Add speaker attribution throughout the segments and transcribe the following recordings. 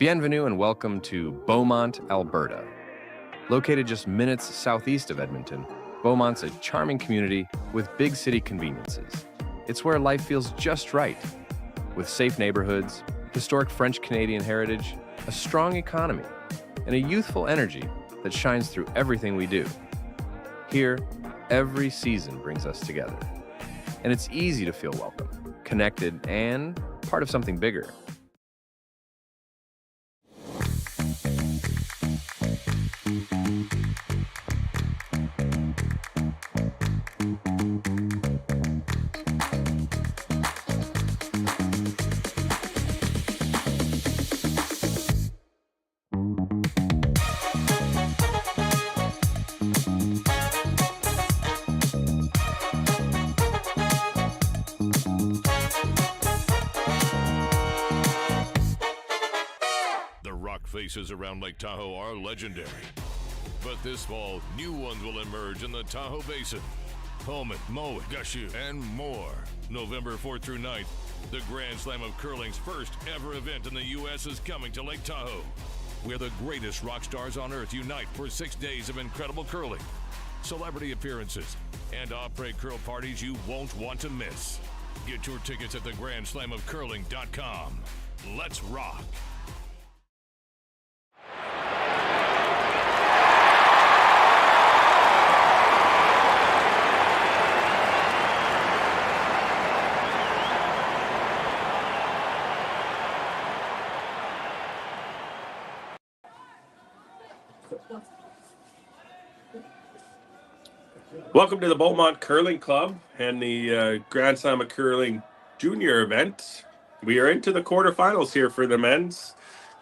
Speaker 1: Bienvenue and welcome to Beaumont, Alberta. Located just minutes southeast of Edmonton, Beaumont's a charming community with big city conveniences. It's where life feels just right, with safe neighborhoods, historic French-Canadian heritage, a strong economy, and a youthful energy that shines through everything we do. Here, every season brings us together, and it's easy to feel welcome, connected, and part of something bigger.
Speaker 2: Faces around Lake Tahoe are legendary. But this fall, new ones will emerge in the Tahoe Basin. Pullman, Mowat, Gushu, and more. November 4th through 9th, the Grand Slam of Curling's first ever event in the U.S. is coming to Lake Tahoe, where the greatest rock stars on earth unite for 6 days of incredible curling, celebrity appearances, and après curl parties you won't want to miss. Get your tickets at thegrandslamofcurling.com. Let's rock.
Speaker 3: Welcome to the Beaumont Curling Club and the Grand Slam of Curling Junior event. We are into the quarterfinals here for the men's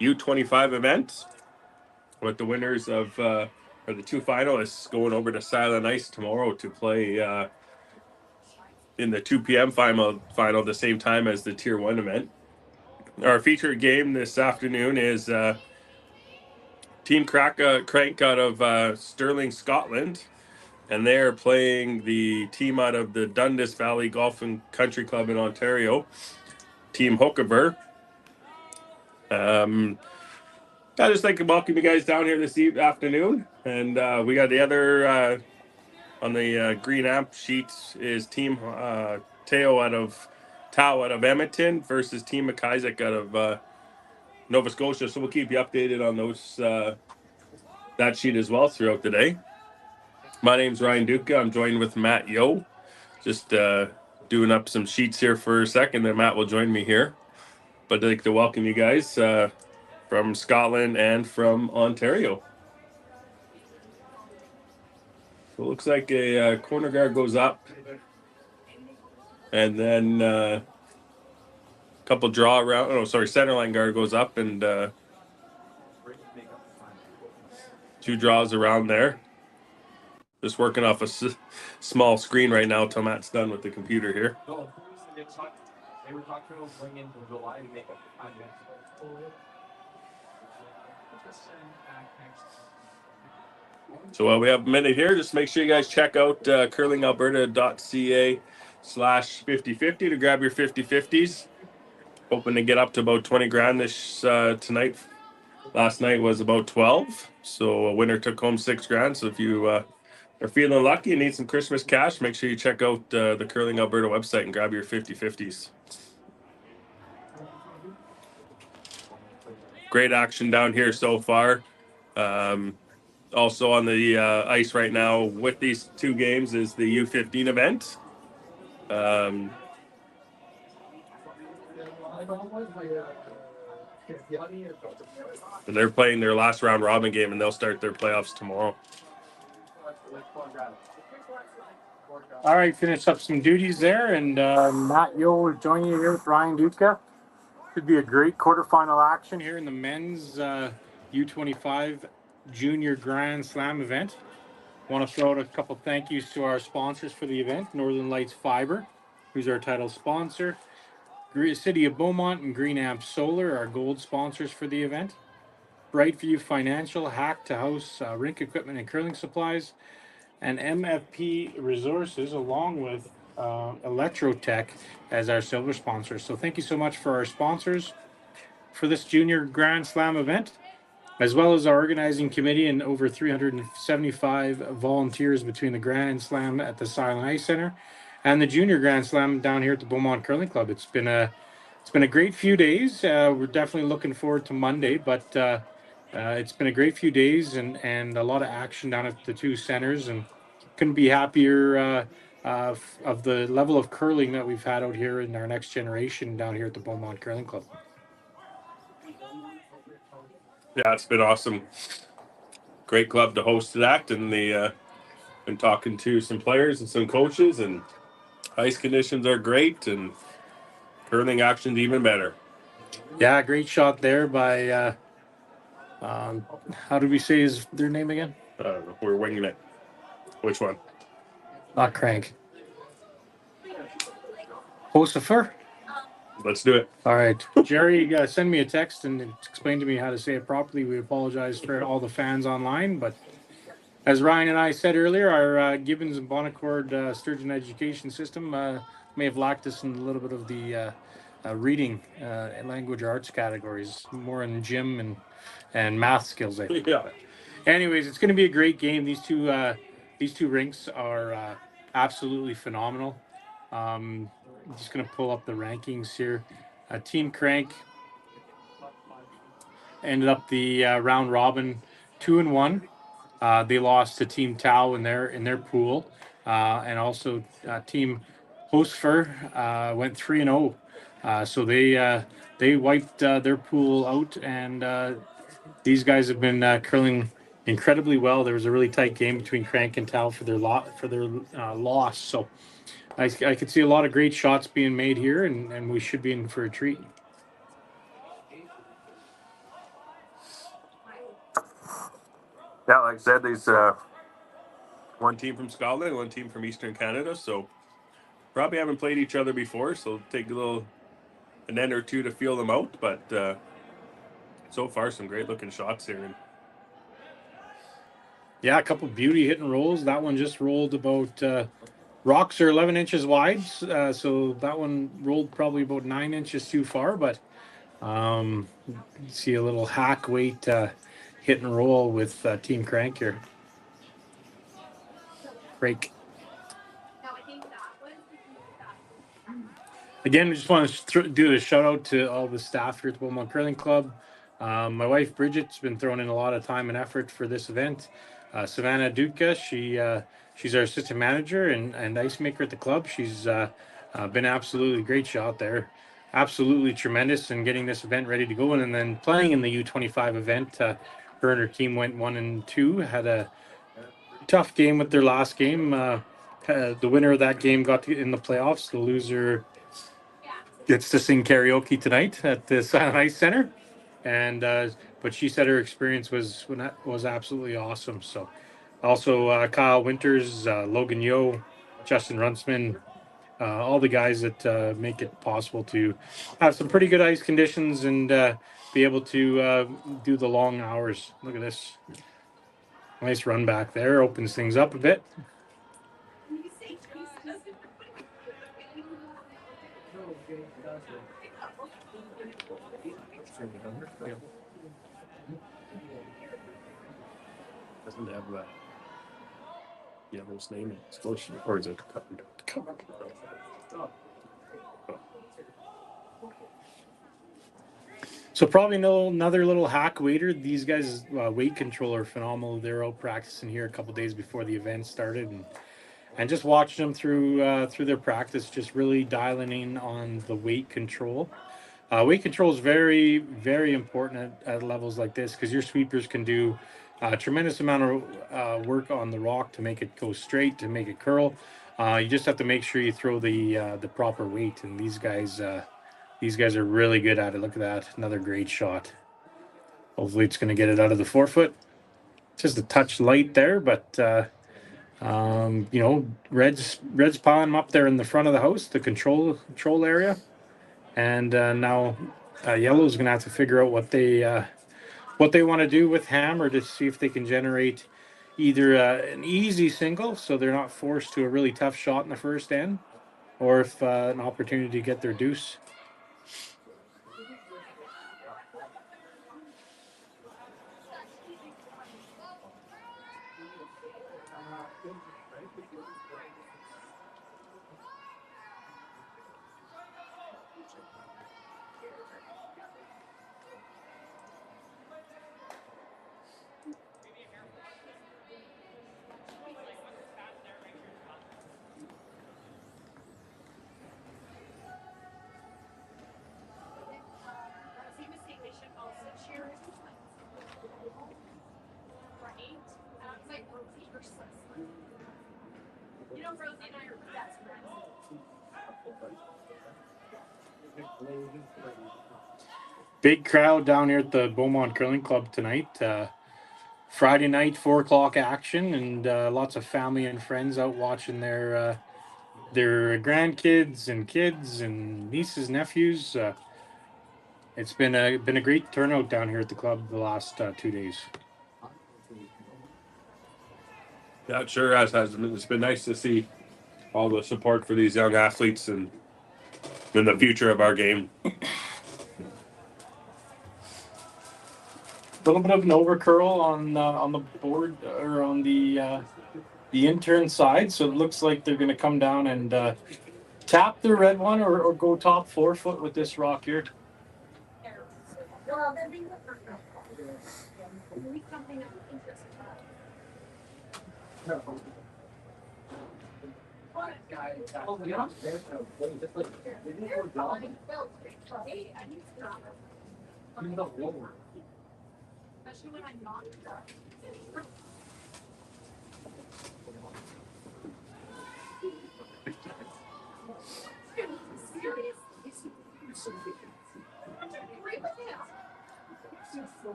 Speaker 3: U25 event, with the winners of or the two finalists going over to Silent Ice tomorrow to play in the 2 p.m. final the same time as the Tier 1 event. Our featured game this afternoon is Team Craik out of Stirling, Scotland. And they are playing the team out of the Dundas Valley Golf and Country Club in Ontario, Team Hocevar. I'd just like to welcome you guys down here this afternoon. And we got the other on the green amp sheets is Team Tao out of Edmonton versus Team McIsaac out of Nova Scotia. So we'll keep you updated on those that sheet as well throughout the day. My name's Ryan Duca. I'm joined with Matt Yo. Just doing up some sheets here for a second, then Matt will join me here. But I'd like to welcome you guys from Scotland and from Ontario. So it looks like a corner guard goes up, and then a couple draw around. Oh, sorry, centerline guard goes up, and two draws around there. Just working off a small screen right now till Matt's done with the computer here. So we have a minute here. Just make sure you guys check out curlingalberta.ca/5050 to grab your 50/50s. Hoping to get up to about 20 grand this tonight. Last night was about 12. So a winner took home 6 grand. So if you are feeling lucky and need some Christmas cash, make sure you check out the Curling Alberta website and grab your 50/50s. Great action down here so far. Also on the ice right now with these two games is the U15 event. They're playing their last round robin game, and they'll start their playoffs tomorrow.
Speaker 4: All right, finish up some duties there, and Matt Yo will join you here with Ryan Duca. Should be a great quarterfinal action here in the men's U25 Junior Grand Slam event. Want to throw out a couple thank yous to our sponsors for the event: Northern Lights Fiber, who's our title sponsor; City of Beaumont and Green Amp Solar, our gold sponsors for the event; Brightview Financial, Hack to House Rink Equipment and Curling Supplies, and MFP Resources, along with Electrotech as our silver sponsors. So thank you so much for our sponsors. for this junior Grand Slam event, as well as our organizing committee and over 375 volunteers between the Grand Slam at the Silent Ice Center and the Junior Grand Slam down here at the Beaumont Curling Club. It's been a great few days. We're definitely looking forward to Monday, but it's been a great few days and a lot of action down at the two centers, and couldn't be happier of the level of curling that we've had out here in our next generation down here at the Beaumont Curling Club.
Speaker 3: Yeah, it's been awesome. Great club to host that, and been talking to some players and some coaches, and ice conditions are great, and curling action's even better.
Speaker 4: Yeah, great shot there by how did we say their name again?
Speaker 3: We're winging it. Which one?
Speaker 4: Not Craik. Hocevar?
Speaker 3: Let's do it.
Speaker 4: All right. Jerry, send me a text and explain to me how to say it properly. We apologize for all the fans online, but as Ryan and I said earlier, our Gibbons and Bonaccord Sturgeon education system may have lacked us in a little bit of the reading and language arts categories, more in gym and math skills, I think.
Speaker 3: Yeah.
Speaker 4: Anyways, it's going to be a great game. These two rinks are absolutely phenomenal. I'm just going to pull up the rankings here. Team Craik ended up the round robin 2-1. They lost to Team Tau in their pool, and also Team Hocevar went 3-0. So they wiped their pool out, and these guys have been curling incredibly well. There was a really tight game between Craik and Tau for their loss. So I could see a lot of great shots being made here, and we should be in for a treat.
Speaker 3: Yeah, like I said, there's one team from Scotland, one team from Eastern Canada, so probably haven't played each other before, so it'll take an end or two to feel them out, but so far some great looking shots here.
Speaker 4: Yeah, a couple beauty hit and rolls. That one just rolled about rocks are 11 inches wide, so that one rolled probably about 9 inches too far, but see a little hack weight hit and roll with Team Craik here. Craik. Again, I just want to do a shout out to all the staff here at the Beaumont Curling Club. My wife Bridget's been throwing in a lot of time and effort for this event. Savannah Dutka, she's our assistant manager and ice maker at the club. She's been absolutely great shot there. Absolutely tremendous in getting this event ready to go. And then playing in the U25 event, her and her team went 1-2, had a tough game with their last game. The winner of that game got in the playoffs. The loser gets to sing karaoke tonight at the Silent Ice Center. And but she said her experience was absolutely awesome. So also Kyle Winters, Logan Yo, Justin Runtsman, all the guys that make it possible to have some pretty good ice conditions and be able to do the long hours. Look at this. Nice run back there. Opens things up a bit.
Speaker 3: Doesn't have that yellow's name, or is it covered?
Speaker 4: So probably another little hack waiter. These guys' weight control are phenomenal. They're out practicing here a couple days before the event started, and just watching them through their practice, just really dialing in on the weight control. Weight control is very, very important at levels like this because your sweepers can do a tremendous amount of work on the rock to make it go straight, to make it curl. You just have to make sure you throw the proper weight, and these guys are really good at it. Look at that, another great shot. Hopefully it's going to get it out of the forefoot. Just a touch light there, but Red's piling up there in the front of the house, the control area. And now Yellow's going to have to figure out what they want to do with Hammer to see if they can generate either an easy single, so they're not forced to a really tough shot in the first end, or if an opportunity to get their deuce. Big crowd down here at the Beaumont Curling Club tonight. Friday night, 4 o'clock action, and lots of family and friends out watching their grandkids and kids and nieces, nephews. It's been a great turnout down here at the club the last 2 days.
Speaker 3: Yeah, it sure has. It's been nice to see all the support for these young athletes and the future of our game.
Speaker 4: A little bit of an overcurl on the board or on the intern side, so it looks like they're going to come down and tap the red one or go top 4 foot with this rock here.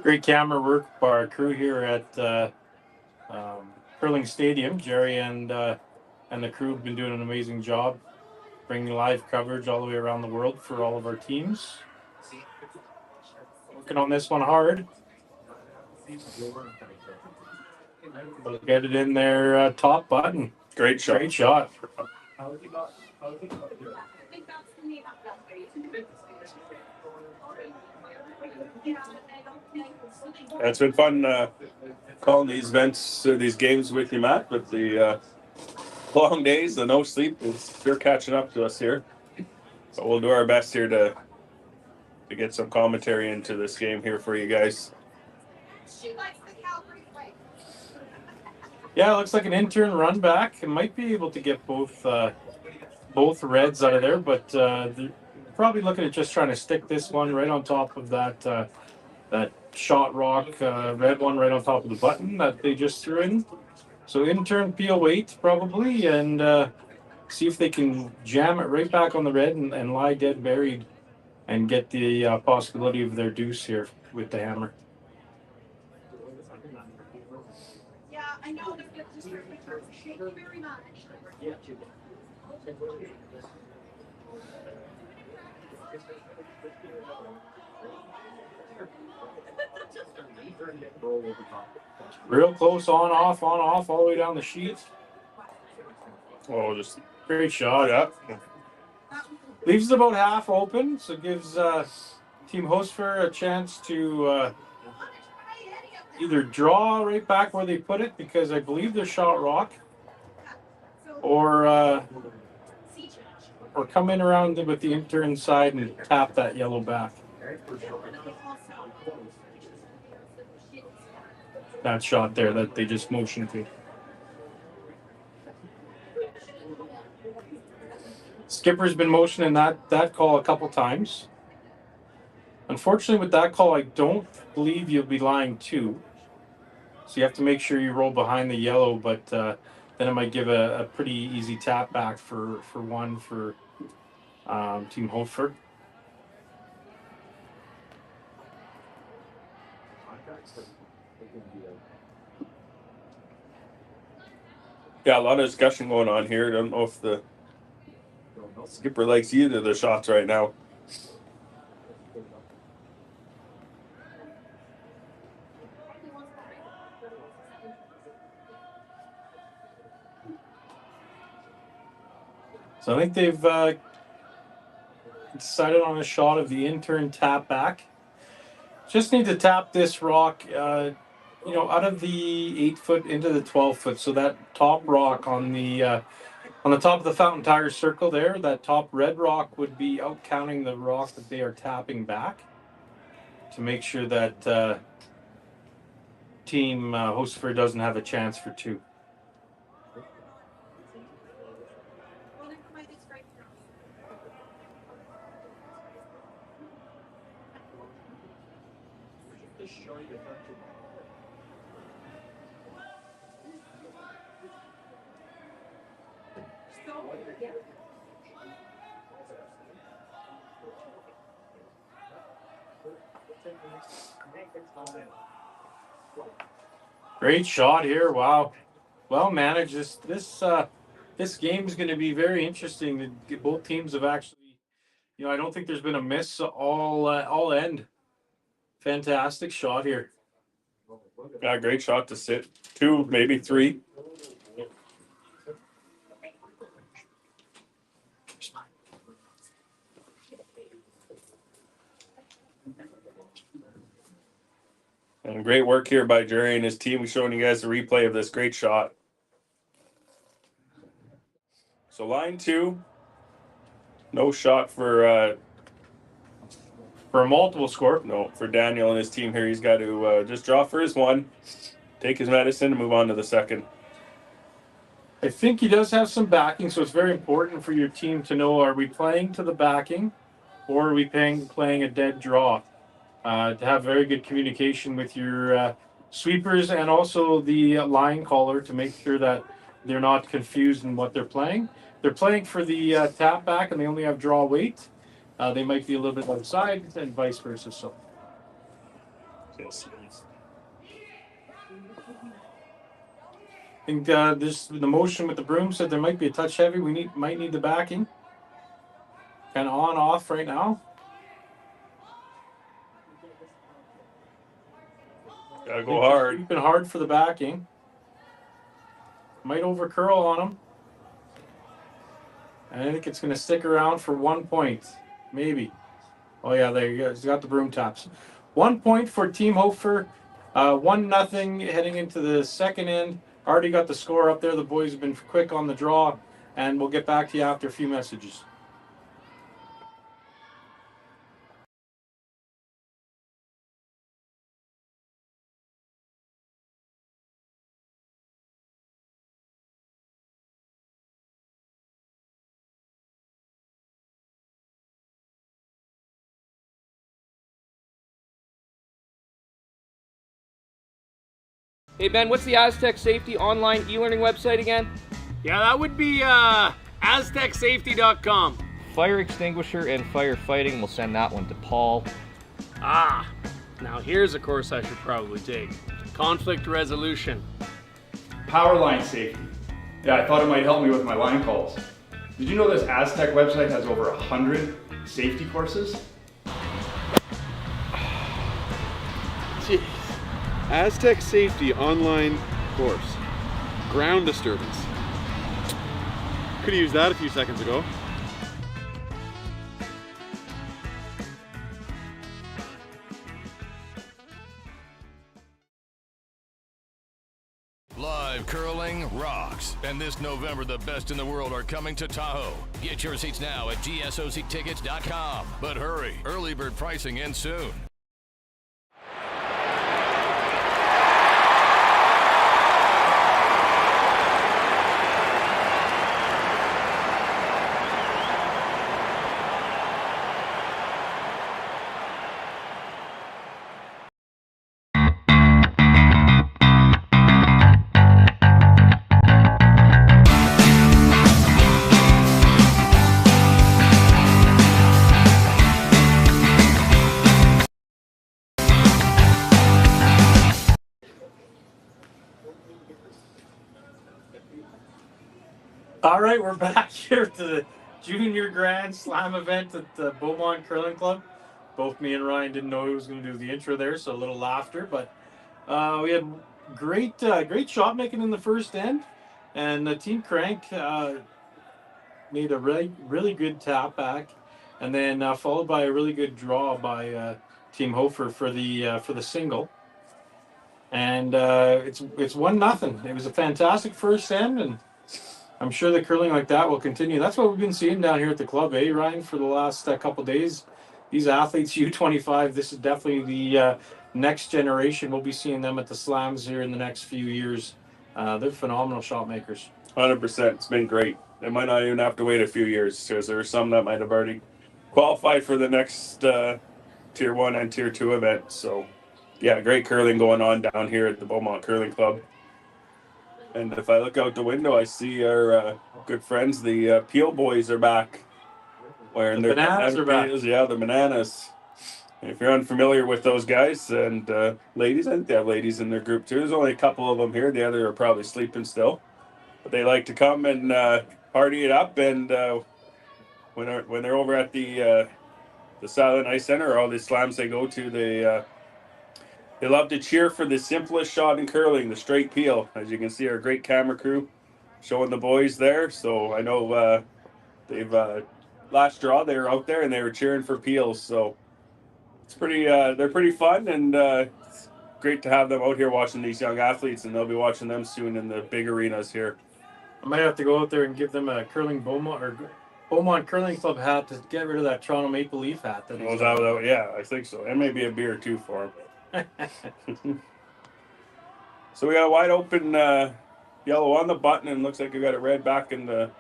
Speaker 4: Great camera work by our crew here at Curling Stadium. Jerry and the crew have been doing an amazing job bringing live coverage all the way around the world for all of our teams. Working on this one hard. We'll get it in their top button.
Speaker 3: Great shot.
Speaker 4: Great shot.
Speaker 3: It's been fun calling these events, these games with you, Matt, but the long days, the no sleep is sure catching up to us here. But we'll do our best here to get some commentary into this game here for you guys.
Speaker 4: Yeah, it looks like an intern run back. It might be able to get both reds out of there, but they're probably looking at just trying to stick this one right on top of that shot rock red one right on top of the button that they just threw in. So intern peel weight probably and see if they can jam it right back on the red and lie dead buried and get the possibility of their deuce here with the hammer.
Speaker 5: Yeah, I know. Thank you very much.
Speaker 4: Real close, on, off, all the way down the sheet.
Speaker 3: Oh, just
Speaker 4: Great shot.
Speaker 3: yeah.
Speaker 4: Leaves it about half open, so gives Team Hocevar a chance to either draw right back where they put it, because I believe they're shot rock, or come in around with the intern side and tap that yellow back. That shot there that they just motioned to. Skipper's been motioning that call a couple times. Unfortunately, with that call, I don't believe you'll be lying 2. So you have to make sure you roll behind the yellow, but then it might give a pretty easy tap back for one for Team Hocevar.
Speaker 3: Yeah, a lot of discussion going on here. I don't know if the skipper likes either of the shots right now.
Speaker 4: So I think they've decided on a shot of the intern tap back. Just need to tap this rock, out of the 8 foot into the 12 foot. So that top rock on the top of the fountain tire circle there, that top red rock would be out counting the rock that they are tapping back to make sure that team Hocevar doesn't have a chance for 2.
Speaker 5: Well, never mind, it's right now.
Speaker 4: Great shot here. Wow. Well managed. This game is going to be very interesting. Both teams have actually, I don't think there's been a miss all end. Fantastic shot here.
Speaker 3: Yeah, great shot to sit. 2, maybe 3. And great work here by Jerry and his team. We're showing you guys the replay of this great shot. So line 2, no shot for
Speaker 4: a multiple score.
Speaker 3: No, for Daniel and his team here. He's got to just draw for his 1, take his medicine, and move on to the second.
Speaker 4: I think he does have some backing, so it's very important for your team to know, are we playing to the backing or are we playing a dead draw? To have very good communication with your sweepers and also the line caller to make sure that they're not confused in what they're playing. They're playing for the tap back and they only have draw weight. They might be a little bit outside and vice versa. So.
Speaker 3: Yes.
Speaker 4: I think the motion with the broom said there might be a touch heavy. We might need the backing. Kind of on off right now.
Speaker 3: Gotta go hard.
Speaker 4: Keeping hard for the backing. Might over curl on him. And I think it's going to stick around for 1 point. Maybe. Oh yeah, there you go. He's got the broom taps. 1 point for Team Hocevar. 1-0 heading into the second end. Already got the score up there. The boys have been quick on the draw. And we'll get back to you after a few messages.
Speaker 6: Hey Ben, what's the Aztec Safety online e-learning website again?
Speaker 7: Yeah, that would be aztecsafety.com.
Speaker 6: Fire extinguisher and firefighting, we'll send that one to Paul.
Speaker 7: Ah, now here's a course I should probably take. Conflict resolution.
Speaker 8: Power line safety. Yeah, I thought it might help me with my line calls. Did you know this Aztec website has over 100 safety courses?
Speaker 9: Jeez. Aztec Safety online course. Ground disturbance. Could have used that a few seconds ago.
Speaker 2: Live curling rocks. And this November, the best in the world are coming to Tahoe. Get your seats now at gsoctickets.com. But hurry, early bird pricing ends soon.
Speaker 4: All right, we're back here to the Junior Grand Slam event at the Beaumont Curling Club. Both me and Ryan didn't know he was going to do the intro there, so a little laughter. But we had great shot making in the first end, and Team Craik made a really good tap back. and then followed by a really good draw by Team Hofer for the single. And it's 1-0. It was a fantastic first end, and I'm sure the curling like that will continue. That's what we've been seeing down here at the club, Ryan, for the last couple days. These athletes, U25, this is definitely the next generation. We'll be seeing them at the slams here in the next few years. They're phenomenal shot makers.
Speaker 3: 100%. It's been great. They might not even have to wait a few years because there are some that might have already qualified for the next Tier 1 and Tier 2 event. So, yeah, great curling going on down here at the Beaumont Curling Club. And if I look out the window, I see our good friends, the Peel Boys, are back. Wearing
Speaker 4: The
Speaker 3: their
Speaker 4: Bananas
Speaker 3: banana
Speaker 4: are back.
Speaker 3: peels. Yeah, the Bananas. And if you're unfamiliar with those guys and ladies, I think they have ladies in their group too. There's only a couple of them here. The other are probably sleeping still. But they like to come and party it up. And when they're over at the Silent Ice Center or all the slams they go to, they love to cheer for the simplest shot in curling, the straight peel. As you can see, our great camera crew showing the boys there. So I know they've last draw they were out there and they were cheering for peels. So it's pretty. They're pretty fun, and it's great to have them out here watching these young athletes, and they'll be watching them soon in the big arenas here.
Speaker 4: I might have to go out there and give them a curling Beaumont Curling Club hat to get rid of that Toronto Maple Leaf hat.
Speaker 3: Yeah, I think so, and maybe a beer too for them. So we got a wide open yellow on the button, and looks like we got it red back in the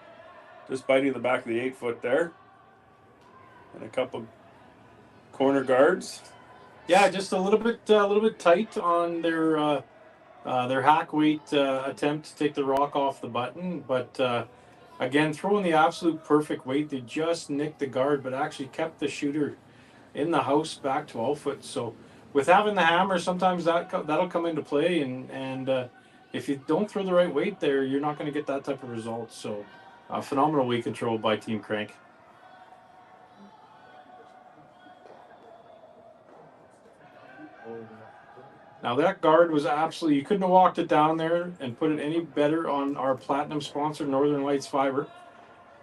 Speaker 3: just biting the back of the 8-foot there, and a couple corner guards.
Speaker 4: Yeah, just a little bit tight on their hack weight attempt to take the rock off the button, but again, throwing the absolute perfect weight. They just nicked the guard, but actually kept the shooter in the house back 12 foot. So with having the hammer, sometimes that'll come into play, and if you don't throw the right weight there, you're not going to get that type of result. So phenomenal weight control by Team Craik. Now that guard was absolutely, you couldn't have walked it down there and put it any better on our platinum sponsor, Northern Lights Fiber.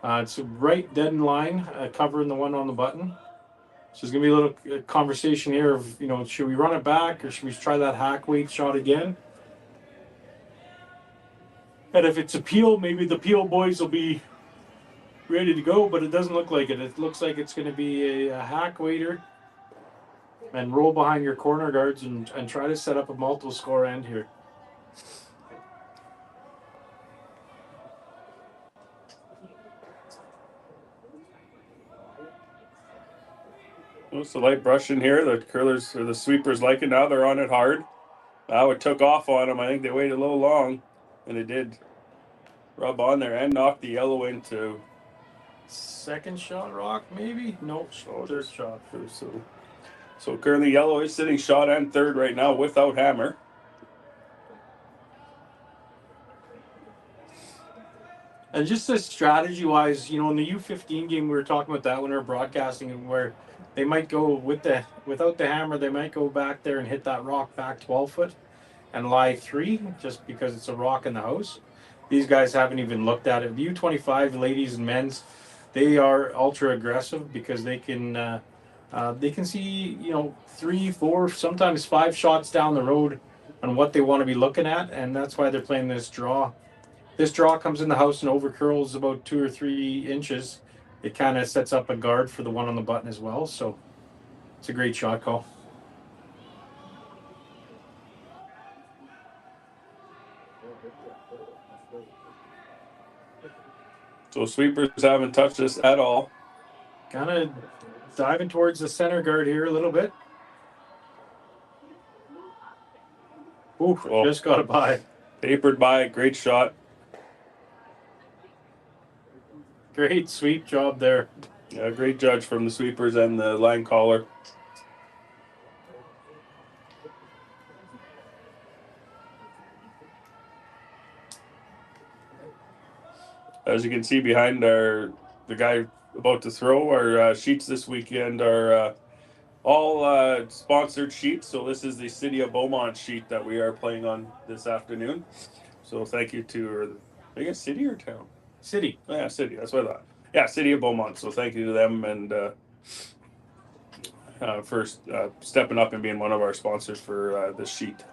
Speaker 4: It's right dead in line, covering the one on the button. So there's gonna be a little conversation here of, should we run it back or should we try that hack weight shot again? And if it's a peel, maybe the Peel boys will be ready to go, but it doesn't look like it. It looks like it's gonna be a hack waiter. And roll behind your corner guards and try to set up a multiple score end here.
Speaker 3: It's a light brush in here. The curlers or the sweepers like it now. They're on it hard. Now it took off on them. I think they waited a little long, and it did rub on there and knock the yellow into.
Speaker 4: Second shot rock, maybe? Nope, third shot.
Speaker 3: So currently yellow is sitting shot and third right now without hammer.
Speaker 4: And just this strategy-wise, in the U15 game, we were talking about that when we were broadcasting, where they might go without the hammer, they might go back there and hit that rock back 12 foot and lie 3 just because it's a rock in the house. These guys haven't even looked at it. The U25 ladies and men's, they are ultra aggressive because they can see 3, 4, sometimes 5 shots down the road on what they want to be looking at, and that's why they're playing this draw. This draw comes in the house and over curls about 2 or 3 inches. It kind of sets up a guard for the one on the button as well, so it's a great shot call.
Speaker 3: So sweepers haven't touched this at all.
Speaker 4: Kind of diving towards the center guard here a little bit. Ooh, just got it by.
Speaker 3: Papered by, great shot.
Speaker 4: Great sweep job there.
Speaker 3: Yeah, great judge from the sweepers and the line caller. As you can see behind the guy about to throw, our sheets this weekend are all sponsored sheets. So this is the City of Beaumont sheet that we are playing on this afternoon. So thank you to, I guess, city or town?
Speaker 4: City.
Speaker 3: Yeah, city. That's what I thought. yeah, City of Beaumont. So thank you to them and for stepping up and being one of our sponsors for this sheet.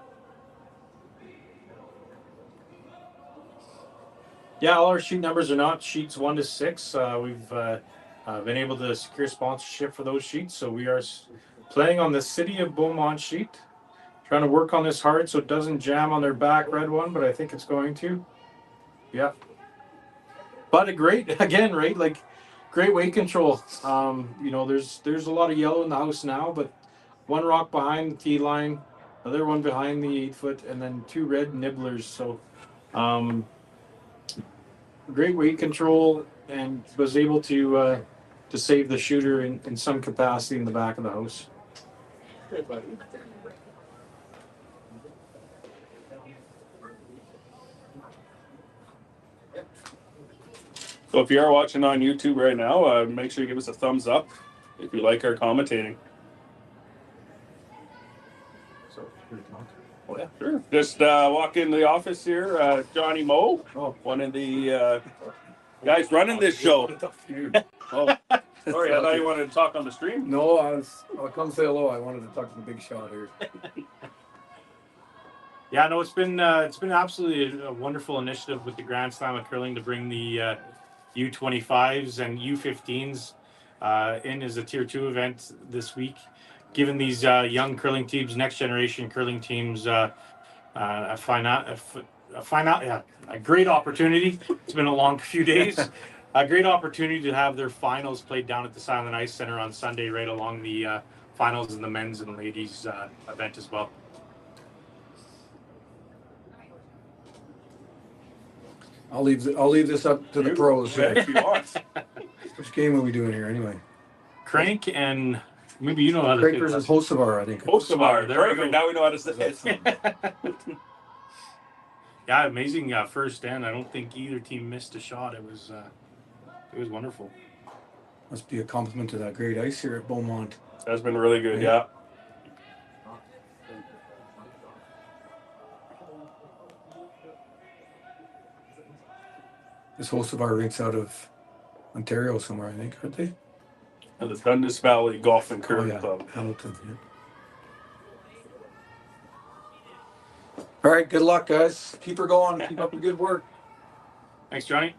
Speaker 4: Yeah, all our sheet numbers are not sheets 1 to 6. We've been able to secure sponsorship for those sheets, so we are playing on the City of Beaumont sheet. Trying to work on this hard so it doesn't jam on their back red one, but I think it's going to. Yeah. But a great, again, right? Like great weight control. You know, there's a lot of yellow in the house now, but one rock behind the tee line, other one behind the 8-foot, and then 2 red nibblers. So great weight control, and was able to save the shooter in some capacity in the back of the house.
Speaker 3: So if you are watching on YouTube right now, make sure you give us a thumbs up if you like our commentating. Oh yeah, sure. Just walk into the office here, Johnny Moe, one of the guys running this show. Oh, sorry, I thought you wanted to talk on the stream.
Speaker 10: No, I'll come say hello. I wanted to talk to the big shot here.
Speaker 4: Yeah, no, it's been absolutely a wonderful initiative with the Grand Slam of Curling to bring the U25s and U15s in as a Tier 2 event this week, giving these young curling teams, next generation curling teams, a great opportunity. It's been a long few days. A great opportunity to have their finals played down at the Silent Ice Center on Sunday, right along the finals in the men's and ladies event as well.
Speaker 10: I'll leave this up to the pros.
Speaker 3: If you want.
Speaker 10: Which game are we doing here anyway?
Speaker 4: Craik and maybe you know how to
Speaker 10: Craik versus Hocevar, I think.
Speaker 3: Hocevar.
Speaker 4: There we
Speaker 3: Perfect.
Speaker 4: go.
Speaker 3: Now we know how to say it.
Speaker 4: Yeah, amazing first stand. I don't think either team missed a shot. It was wonderful.
Speaker 10: Must be a compliment to that great ice here at Beaumont.
Speaker 3: That's been really good, yeah.
Speaker 10: This Hocevar rink's out of Ontario somewhere, I think, aren't they?
Speaker 3: And the Dundas Valley Golf and Curling Club.
Speaker 10: Hamilton, yeah. All right, good luck, guys. Keep her going. Keep up the good work.
Speaker 4: Thanks, Johnny.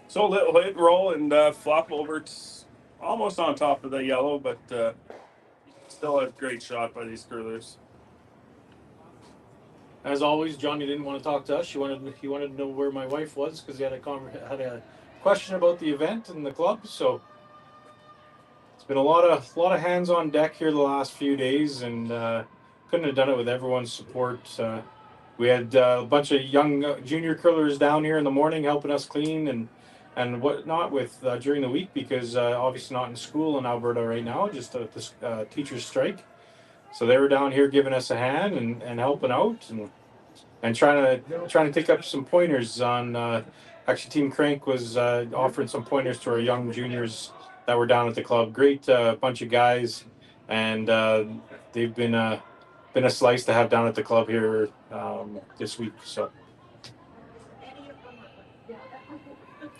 Speaker 3: So little hit, roll, and flop over. It's almost on top of the yellow, but still a great shot by these curlers.
Speaker 4: As always, Johnny didn't want to talk to us. He wanted to know where my wife was because he had a question about the event and the club. So it's been a lot of hands on deck here the last few days, and couldn't have done it with everyone's support. We had a bunch of young junior curlers down here in the morning helping us clean and whatnot with during the week because obviously not in school in Alberta right now, just the teachers' strike. So they were down here giving us a hand and helping out and trying to take up some pointers on. Actually, Team Craik was offering some pointers to our young juniors that were down at the club. Great bunch of guys, and they've been a slice to have down at the club here this week. So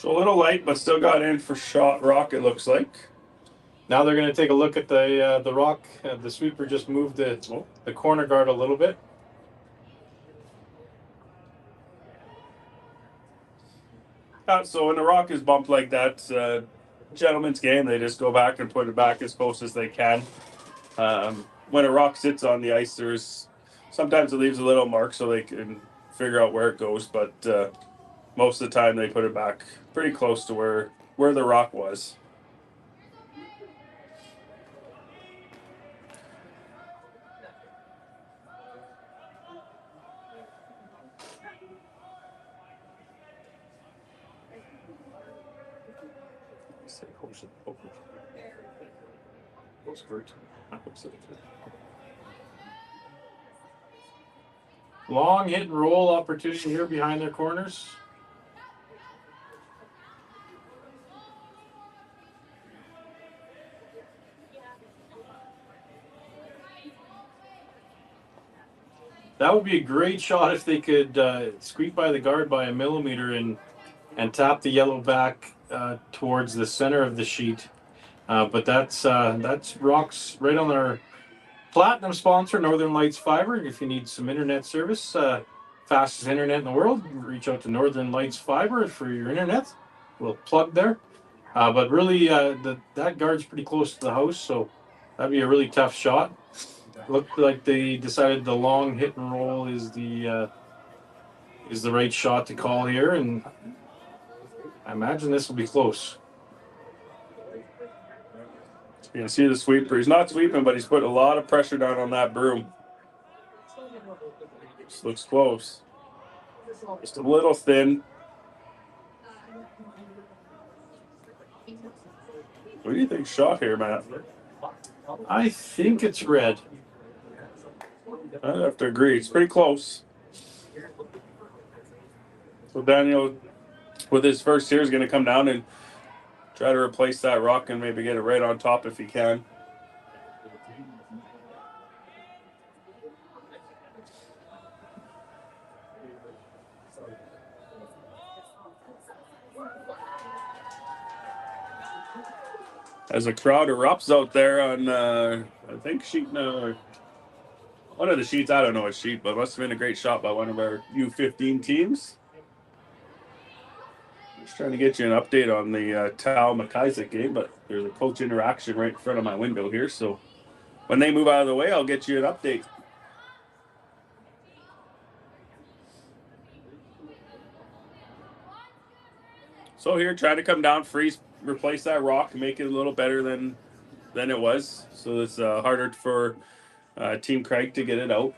Speaker 3: a little light, but still got in for shot rock. It looks like.
Speaker 4: Now they're going to take a look at the rock. The sweeper just moved the corner guard a little bit.
Speaker 3: So when the rock is bumped like that, it's a gentleman's game. They just go back and put it back as close as they can. When a rock sits on the ice, sometimes it leaves a little mark so they can figure out where it goes. But most of the time they put it back pretty close to where the rock was.
Speaker 4: Long hit and roll opportunity here behind their corners. That would be a great shot if they could squeak by the guard by a millimeter and tap the yellow back towards the center of the sheet. But that's rocks right on our platinum sponsor, Northern Lights Fiber. If you need some internet service, fastest internet in the world, reach out to Northern Lights Fiber for your internet. A little plug there. But really, that guard's pretty close to the house, so that'd be a really tough shot. Looked like they decided the long hit and roll is the right shot to call here, and I imagine this will be close.
Speaker 3: You can see the sweeper. He's not sweeping, but he's put a lot of pressure down on that broom. This looks close. Just a little thin. What do you think shot here, Matt?
Speaker 4: I think it's red.
Speaker 3: I'd have to agree. It's pretty close. So Daniel, with his first here, is going to come down and try to replace that rock and maybe get it right on top if he can. As a crowd erupts out there on, I think sheet one of the sheets, I don't know what sheet, but it must have been a great shot by one of our U15 teams. Just trying to get you an update on the Tal McIsaac game, but there's a coach interaction right in front of my window here, so when they move out of the way, I'll get you an update. So here, trying to come down, freeze, replace that rock, and make it a little better than it was. So it's harder for Team Craik to get it out.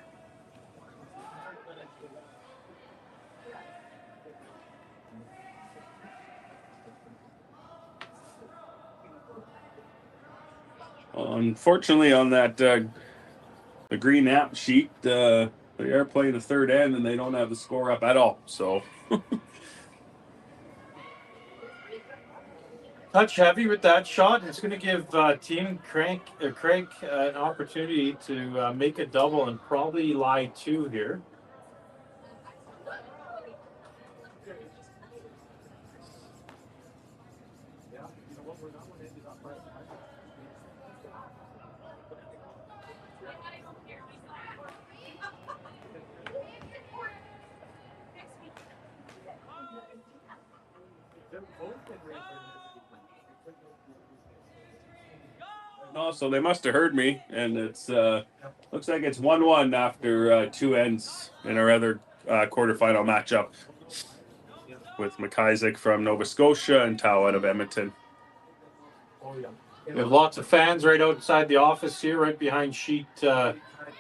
Speaker 3: Unfortunately, on that the green app sheet, they are playing the third end, and they don't have the score up at all. So.
Speaker 4: Touch heavy with that shot. It's going to give Team Craik an opportunity to make a double and probably lie two here.
Speaker 3: Oh, so they must have heard me, and it's looks like it's 1-1 after two ends in our other quarterfinal matchup with McIsaac from Nova Scotia and Tao out of Edmonton.
Speaker 4: We have lots of fans right outside the office here, right behind sheet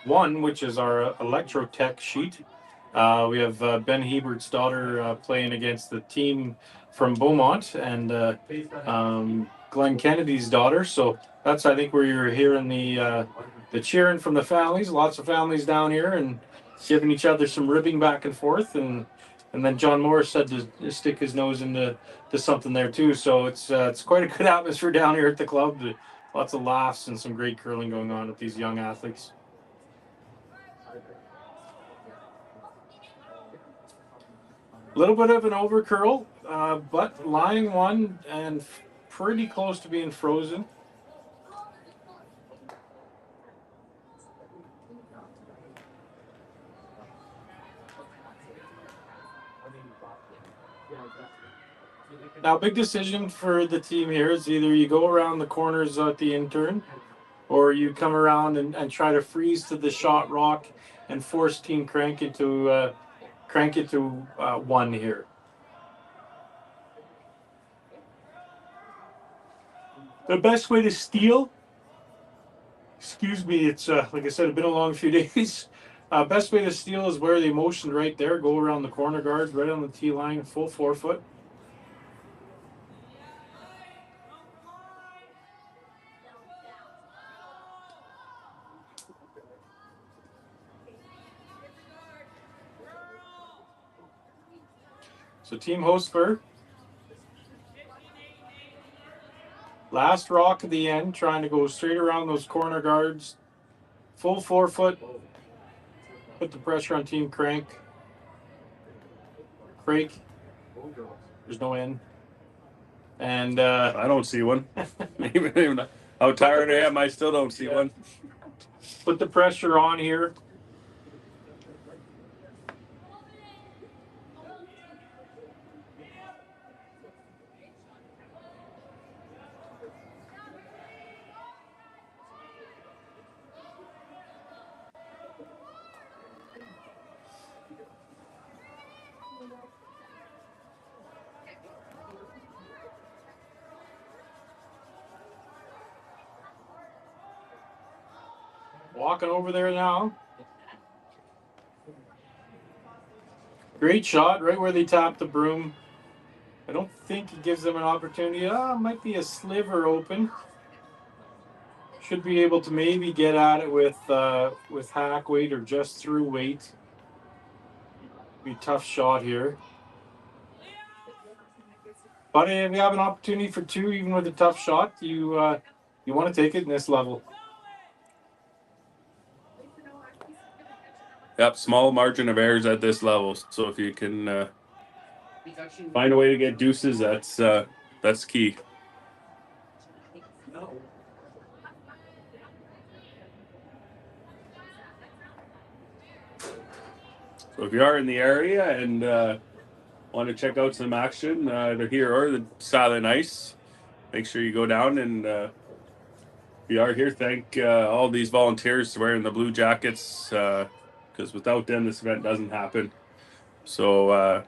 Speaker 4: 1, which is our Electrotech sheet. We have Ben Hebert's daughter playing against the team from Beaumont, and Glenn Kennedy's daughter. So that's, I think, where you're hearing the cheering from the families. Lots of families down here and giving each other some ribbing back and forth. And then John Morris said to stick his nose into something there too. So it's quite a good atmosphere down here at the club. Lots of laughs and some great curling going on with these young athletes. A little bit of an over curl, but line one and pretty close to being frozen. Now, big decision for the team here is either you go around the corners at the intern, or you come around and try to freeze to the shot rock and force Team Craik into one here. The best way to steal, excuse me, it's like I said, it's been a long few days. Best way to steal is where they motioned right there, go around the corner guards, right on the tee line, full 4-foot. So Team Hocevar, last rock at the end, trying to go straight around those corner guards, full 4-foot, Put the pressure on Team Craik. Craik. There's no N. And
Speaker 3: I don't see one. Even how tired I am, I still don't see one.
Speaker 4: put the pressure on here. Walking over there now. Great shot, right where they tapped the broom. I don't think he gives them an opportunity. Might be a sliver open. Should be able to maybe get at it with hack weight or just through weight. Be a tough shot here. But if you have an opportunity for two, even with a tough shot, you want to take it in this level.
Speaker 3: Yep, small margin of errors at this level. So if you can find a way to get deuces, that's key. So if you are in the area and want to check out some action, either here or the Silent Ice, make sure you go down. And if you are here, thank all these volunteers wearing the blue jackets, because without them, this event doesn't happen. So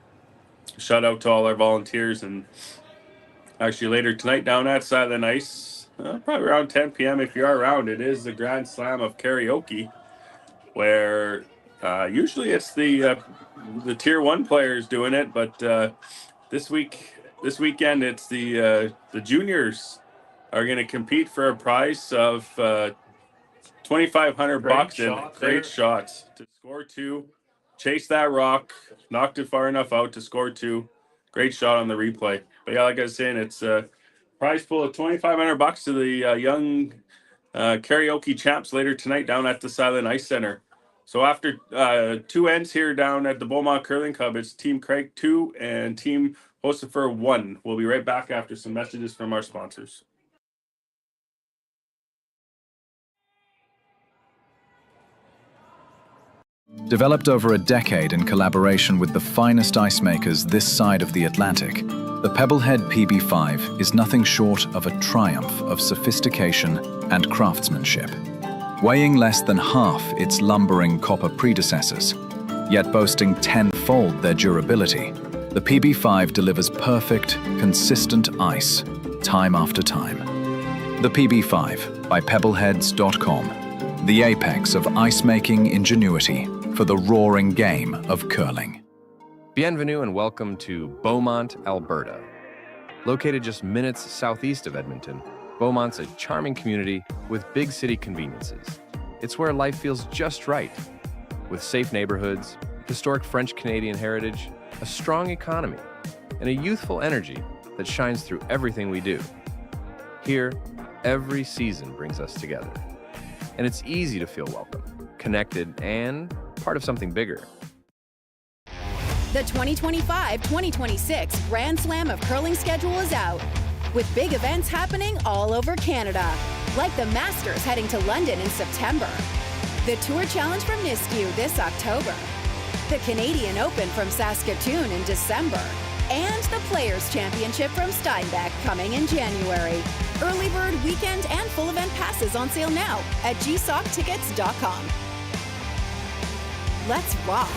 Speaker 3: shout out to all our volunteers. And actually later tonight down at Silent Ice, probably around 10 p.m. if you are around, it is the Grand Slam of Karaoke, where usually it's the Tier 1 players doing it, but this weekend it's the juniors are going to compete for a prize of $2,500 and great shots to score two, chase that rock, knocked it far enough out to score two. Great shot on the replay. But yeah, like I was saying, it's a prize pool of $2,500 to the young karaoke champs later tonight down at the Silent Ice Center. So after two ends here down at the Beaumont Curling Club, it's Team Craik 2 and Team Hocevar 1. We'll be right back after some messages from our sponsors.
Speaker 11: Developed over a decade in collaboration with the finest ice makers this side of the Atlantic, the Pebblehead PB5 is nothing short of a triumph of sophistication and craftsmanship. Weighing less than half its lumbering copper predecessors, yet boasting tenfold their durability, the PB5 delivers perfect, consistent ice, time after time. The PB5 by Pebbleheads.com, the apex of ice-making ingenuity for the roaring game of curling.
Speaker 1: Bienvenue and welcome to Beaumont, Alberta. Located just minutes southeast of Edmonton, Beaumont's a charming community with big city conveniences. It's where life feels just right, with safe neighborhoods, historic French-Canadian heritage, a strong economy, and a youthful energy that shines through everything we do. Here, every season brings us together, and it's easy to feel welcome, connected, and part of something bigger.
Speaker 12: The 2025-2026 Grand Slam of Curling schedule is out, with big events happening all over Canada, like the Masters heading to London in September, the Tour Challenge from Nisku this October, the Canadian Open from Saskatoon in December, and the Players' Championship from Steinbeck coming in January. Early bird weekend and full event passes on sale now at gsoctickets.com. Let's rock!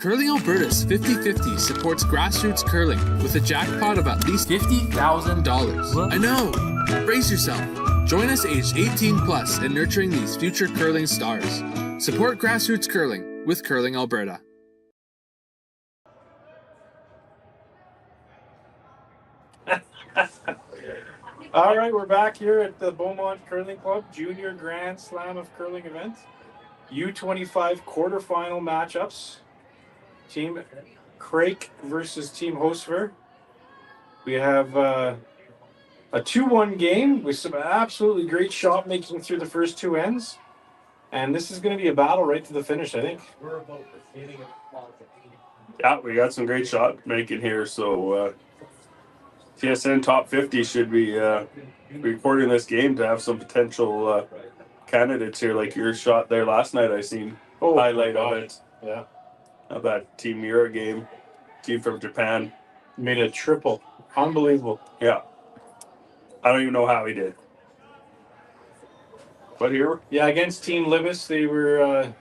Speaker 13: Curling Alberta's 50/50 supports grassroots curling with a jackpot of at least $50,000. I know! Brace yourself. Join us aged 18 plus in nurturing these future curling stars. Support grassroots curling with Curling Alberta.
Speaker 4: All right, we're back here at the Beaumont Curling Club Junior Grand Slam of Curling event. U25 quarterfinal matchups. Team Craik versus Team Hocevar. We have a 2-1 game with some absolutely great shot making through the first two ends. And this is going to be a battle right to the finish, I think.
Speaker 3: Yeah, we got some great shot making here. So TSN top 50 should be recording this game to have some potential candidates here, like your shot there last night. I seen highlight of it.
Speaker 4: Yeah,
Speaker 3: of that Team Mura game, team from Japan.
Speaker 4: Made a triple. Unbelievable.
Speaker 3: Yeah. I don't even know how he did. But here?
Speaker 4: Yeah, against Team Libis, they were.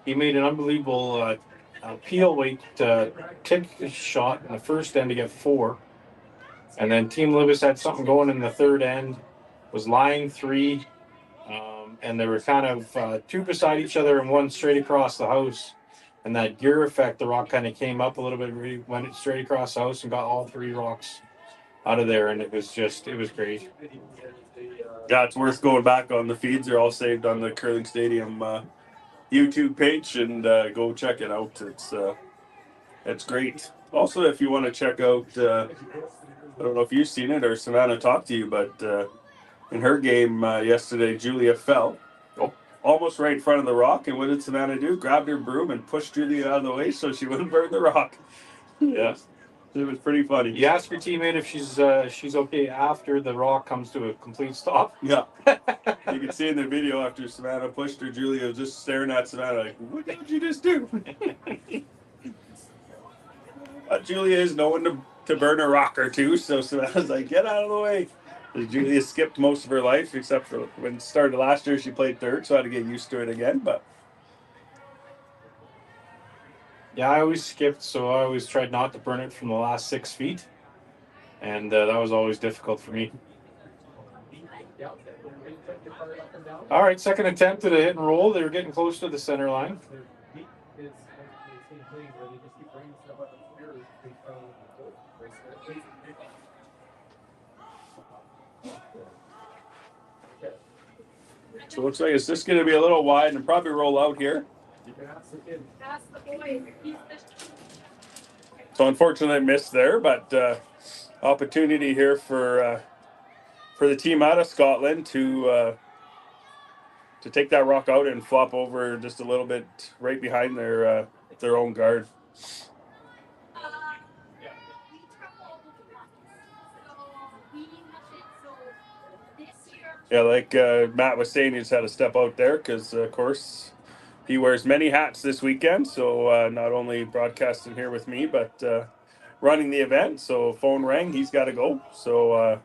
Speaker 4: He made an unbelievable peel weight tick shot in the first end to get 4. And then Team Libis had something going in the third end, was lying 3. And they were kind of 2 beside each other and 1 straight across the house. And that gear effect, the rock kind of came up a little bit, went straight across the house and got all 3 rocks out of there. And it was great.
Speaker 3: Yeah, it's worth going back on the feeds. They're all saved on the Curling Stadium YouTube page, and go check it out. It's great. Also, if you want to check out, I don't know if you've seen it or Savannah talked to you, but in her game yesterday, Julia fell almost right in front of the rock. And what did Savannah do? Grabbed her broom and pushed Julia out of the way so she wouldn't burn the rock. Yeah, it was pretty funny.
Speaker 4: You ask your teammate if she's okay after the rock comes to a complete stop.
Speaker 3: Yeah. You can see in the video after Savannah pushed her, Julia was just staring at Savannah like, what did you just do? Julia is known to burn a rock or two, so Savannah's like, get out of the way. Julia skipped most of her life, except for when it started last year, she played third, so I had to get used to it again. But
Speaker 4: yeah, I always skipped, so I always tried not to burn it from the last 6 feet. And that was always difficult for me. All right, second attempt at a hit and roll. They were getting close to the center line.
Speaker 3: So it looks like it's just going to be a little wide and probably roll out here. So unfortunately missed there, but opportunity here for the team out of Scotland to take that rock out and flop over just a little bit right behind their own guard. Yeah, like Matt was saying, he just had to step out there because, of course, he wears many hats this weekend. So not only broadcasting here with me, but running the event. So phone rang, he's got to go. So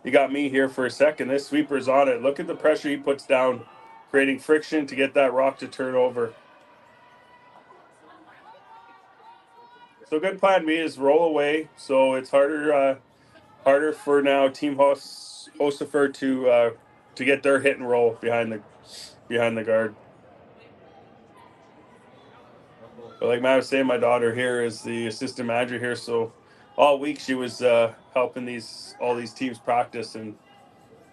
Speaker 3: he got me here for a second. This sweeper's on it. Look at the pressure he puts down, creating friction to get that rock to turn over. So good plan B is roll away. So it's harder for now Team Hocevar to get their hit and roll behind the guard. But like Matt was saying, my daughter here is the assistant manager here, so all week she was helping all these teams practice, and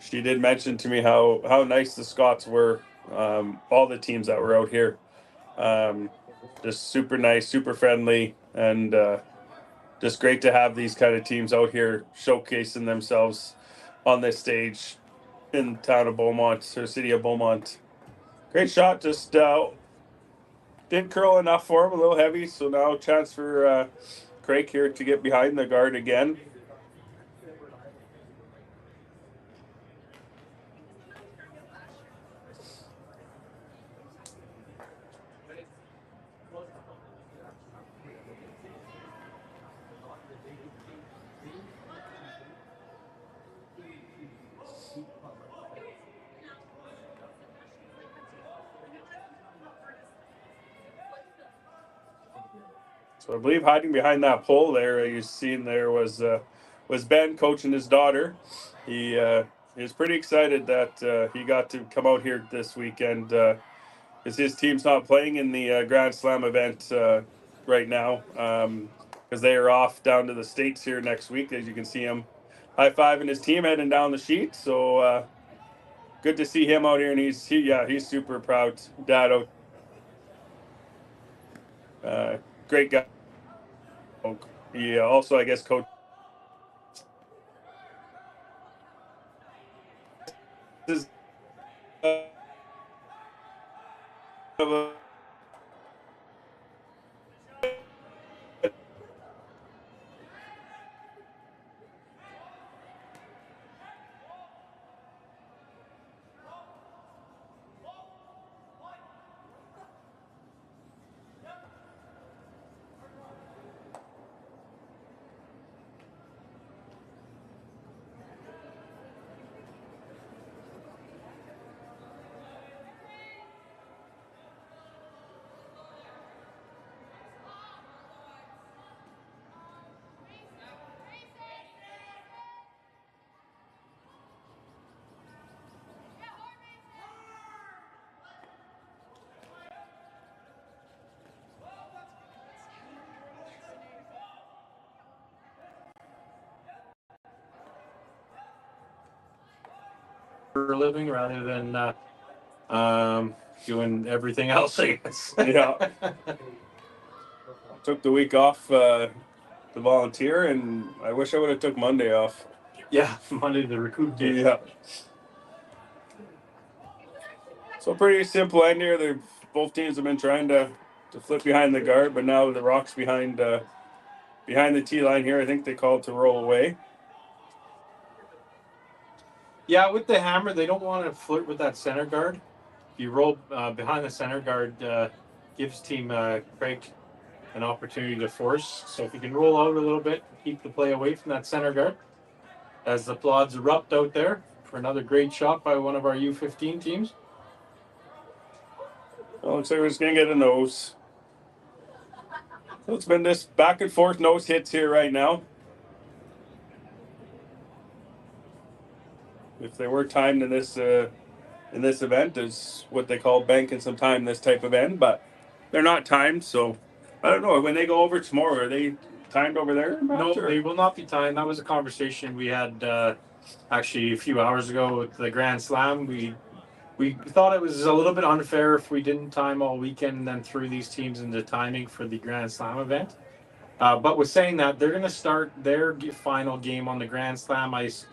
Speaker 3: she did mention to me how nice the Scots were, all the teams that were out here. Just super nice, super friendly, and just great to have these kind of teams out here showcasing themselves on this stage in the town of Beaumont, or city of Beaumont. Great shot, just didn't curl enough for him, a little heavy, so now chance for Craik here to get behind the guard again. So I believe hiding behind that pole there, you seen there was Ben coaching his daughter. He is pretty excited that he got to come out here this weekend. Because his team's not playing in the Grand Slam event right now. because they are off down to the States here next week. As you can see him high-fiving his team heading down the sheet. So good to see him out here, and he's super proud. Dad out. Great guy. He also, I guess, coach. This is
Speaker 4: for a living rather than doing everything else, I guess.
Speaker 3: Yeah. Took the week off to volunteer, and I wish I would have took Monday off.
Speaker 4: Yeah, Monday the recoup day.
Speaker 3: Yeah. So pretty simple end here. Both teams have been trying to flip behind the guard, but now the Rock's behind the tee line here. I think they called to roll away.
Speaker 4: Yeah, with the hammer, they don't want to flirt with that center guard. If you roll behind the center guard, gives team Craik an opportunity to force. So if you can roll out a little bit, keep the play away from that center guard. As the applause erupt out there for another great shot by one of our U15 teams.
Speaker 3: Well, looks like we're just going to get a nose. So it's been this back and forth nose hits here right now. If they were timed in this event, is what they call banking some time this type of end, but they're not timed, so I don't know. When they go over tomorrow, are they timed over there?
Speaker 4: No, they will not be timed. That was a conversation we had actually a few hours ago with the Grand Slam. We thought it was a little bit unfair if we didn't time all weekend and then threw these teams into timing for the Grand Slam event. But with saying that, they're going to start their final game on the Grand Slam ice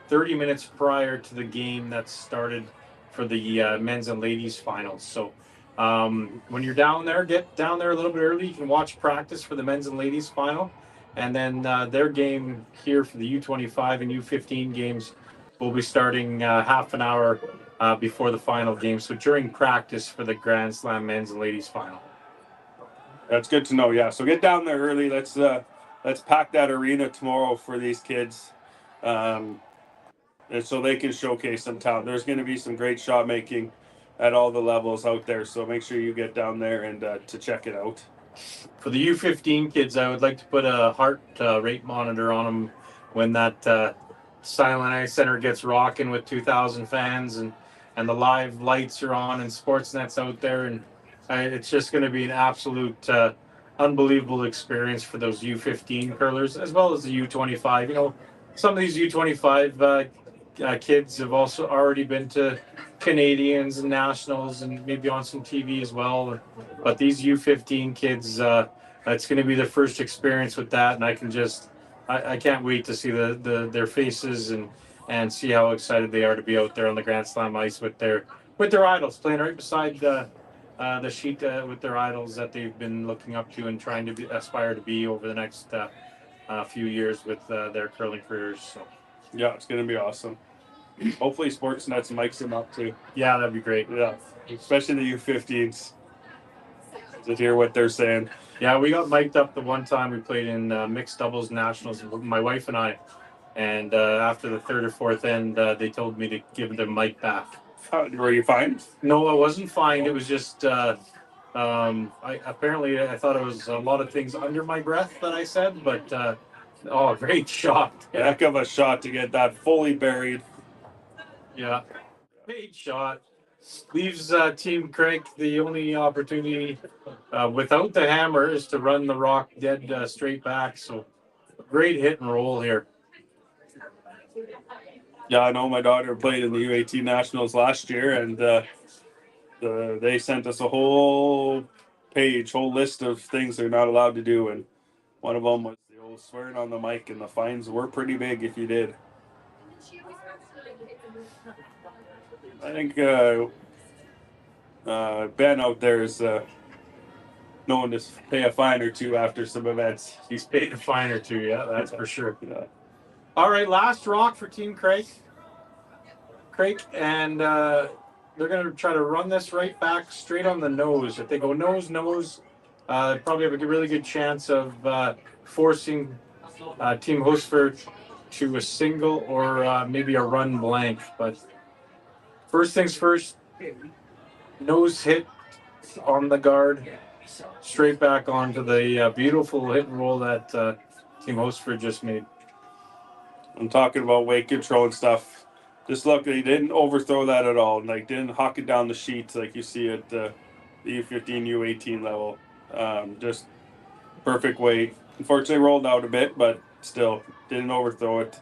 Speaker 4: 30 minutes prior to the game that started for the men's and ladies finals. So when you're down there, get down there a little bit early. You can watch practice for the men's and ladies final. And then their game here for the U25 and U15 games will be starting half an hour before the final game. So during practice for the Grand Slam men's and ladies final.
Speaker 3: That's good to know. Yeah. So get down there early. Let's pack that arena tomorrow for these kids, and so they can showcase some talent. There's going to be some great shot making at all the levels out there. So make sure you get down there and to check it out.
Speaker 4: For the U15 kids, I would like to put a heart rate monitor on them when that Silent Ice Center gets rocking with 2,000 fans and the live lights are on and Sportsnet's out there. And it's just going to be an absolute unbelievable experience for those U15 curlers as well as the U25. You know, some of these U25 kids have also already been to Canadians and nationals and maybe on some TV as well. But these U15 kids, it's going to be their first experience with that, and I can't wait to see their faces and see how excited they are to be out there on the Grand Slam ice with their idols, playing right beside the sheet with their idols that they've been looking up to and trying to aspire to be over the next few years with their curling careers. So.
Speaker 3: Yeah, it's going to be awesome. Hopefully Sportsnet's mics them up too.
Speaker 4: Yeah, that'd be great.
Speaker 3: Yeah, especially the U15s to hear what they're saying.
Speaker 4: Yeah, we got mic'd up the one time we played in mixed doubles nationals, my wife and I. And after the third or fourth end, they told me to give the mic back.
Speaker 3: Were you fined?
Speaker 4: No, I wasn't fined. It was just apparently I thought it was a lot of things under my breath that I said, but great shot.
Speaker 3: Heck of a shot to get that fully buried.
Speaker 4: Yeah, great shot. Leaves Team Craik the only opportunity without the hammer is to run the rock dead straight back. So great hit and roll here.
Speaker 3: Yeah, I know my daughter played in the U18 Nationals last year, and they sent us a whole list of things they're not allowed to do, and one of them was the old swearing on the mic, and the fines were pretty big if you did. I think Ben out there is known to pay a fine or two after some events.
Speaker 4: He's paid a fine or two, yeah, that's for sure.
Speaker 3: Yeah.
Speaker 4: All right, last rock for Team Craik, and they're going to try to run this right back straight on the nose. If they go nose, probably have a really good chance of forcing Team Hocevar to a single or maybe a run blank. But first things first, nose hit on the guard, straight back onto the beautiful hit and roll that Team Hocevar just made.
Speaker 3: I'm talking about weight control and stuff. Just look, he didn't overthrow that at all. Like, didn't huck it down the sheets like you see at the U15, U18 level. Just perfect weight. Unfortunately, rolled out a bit, but still didn't overthrow it.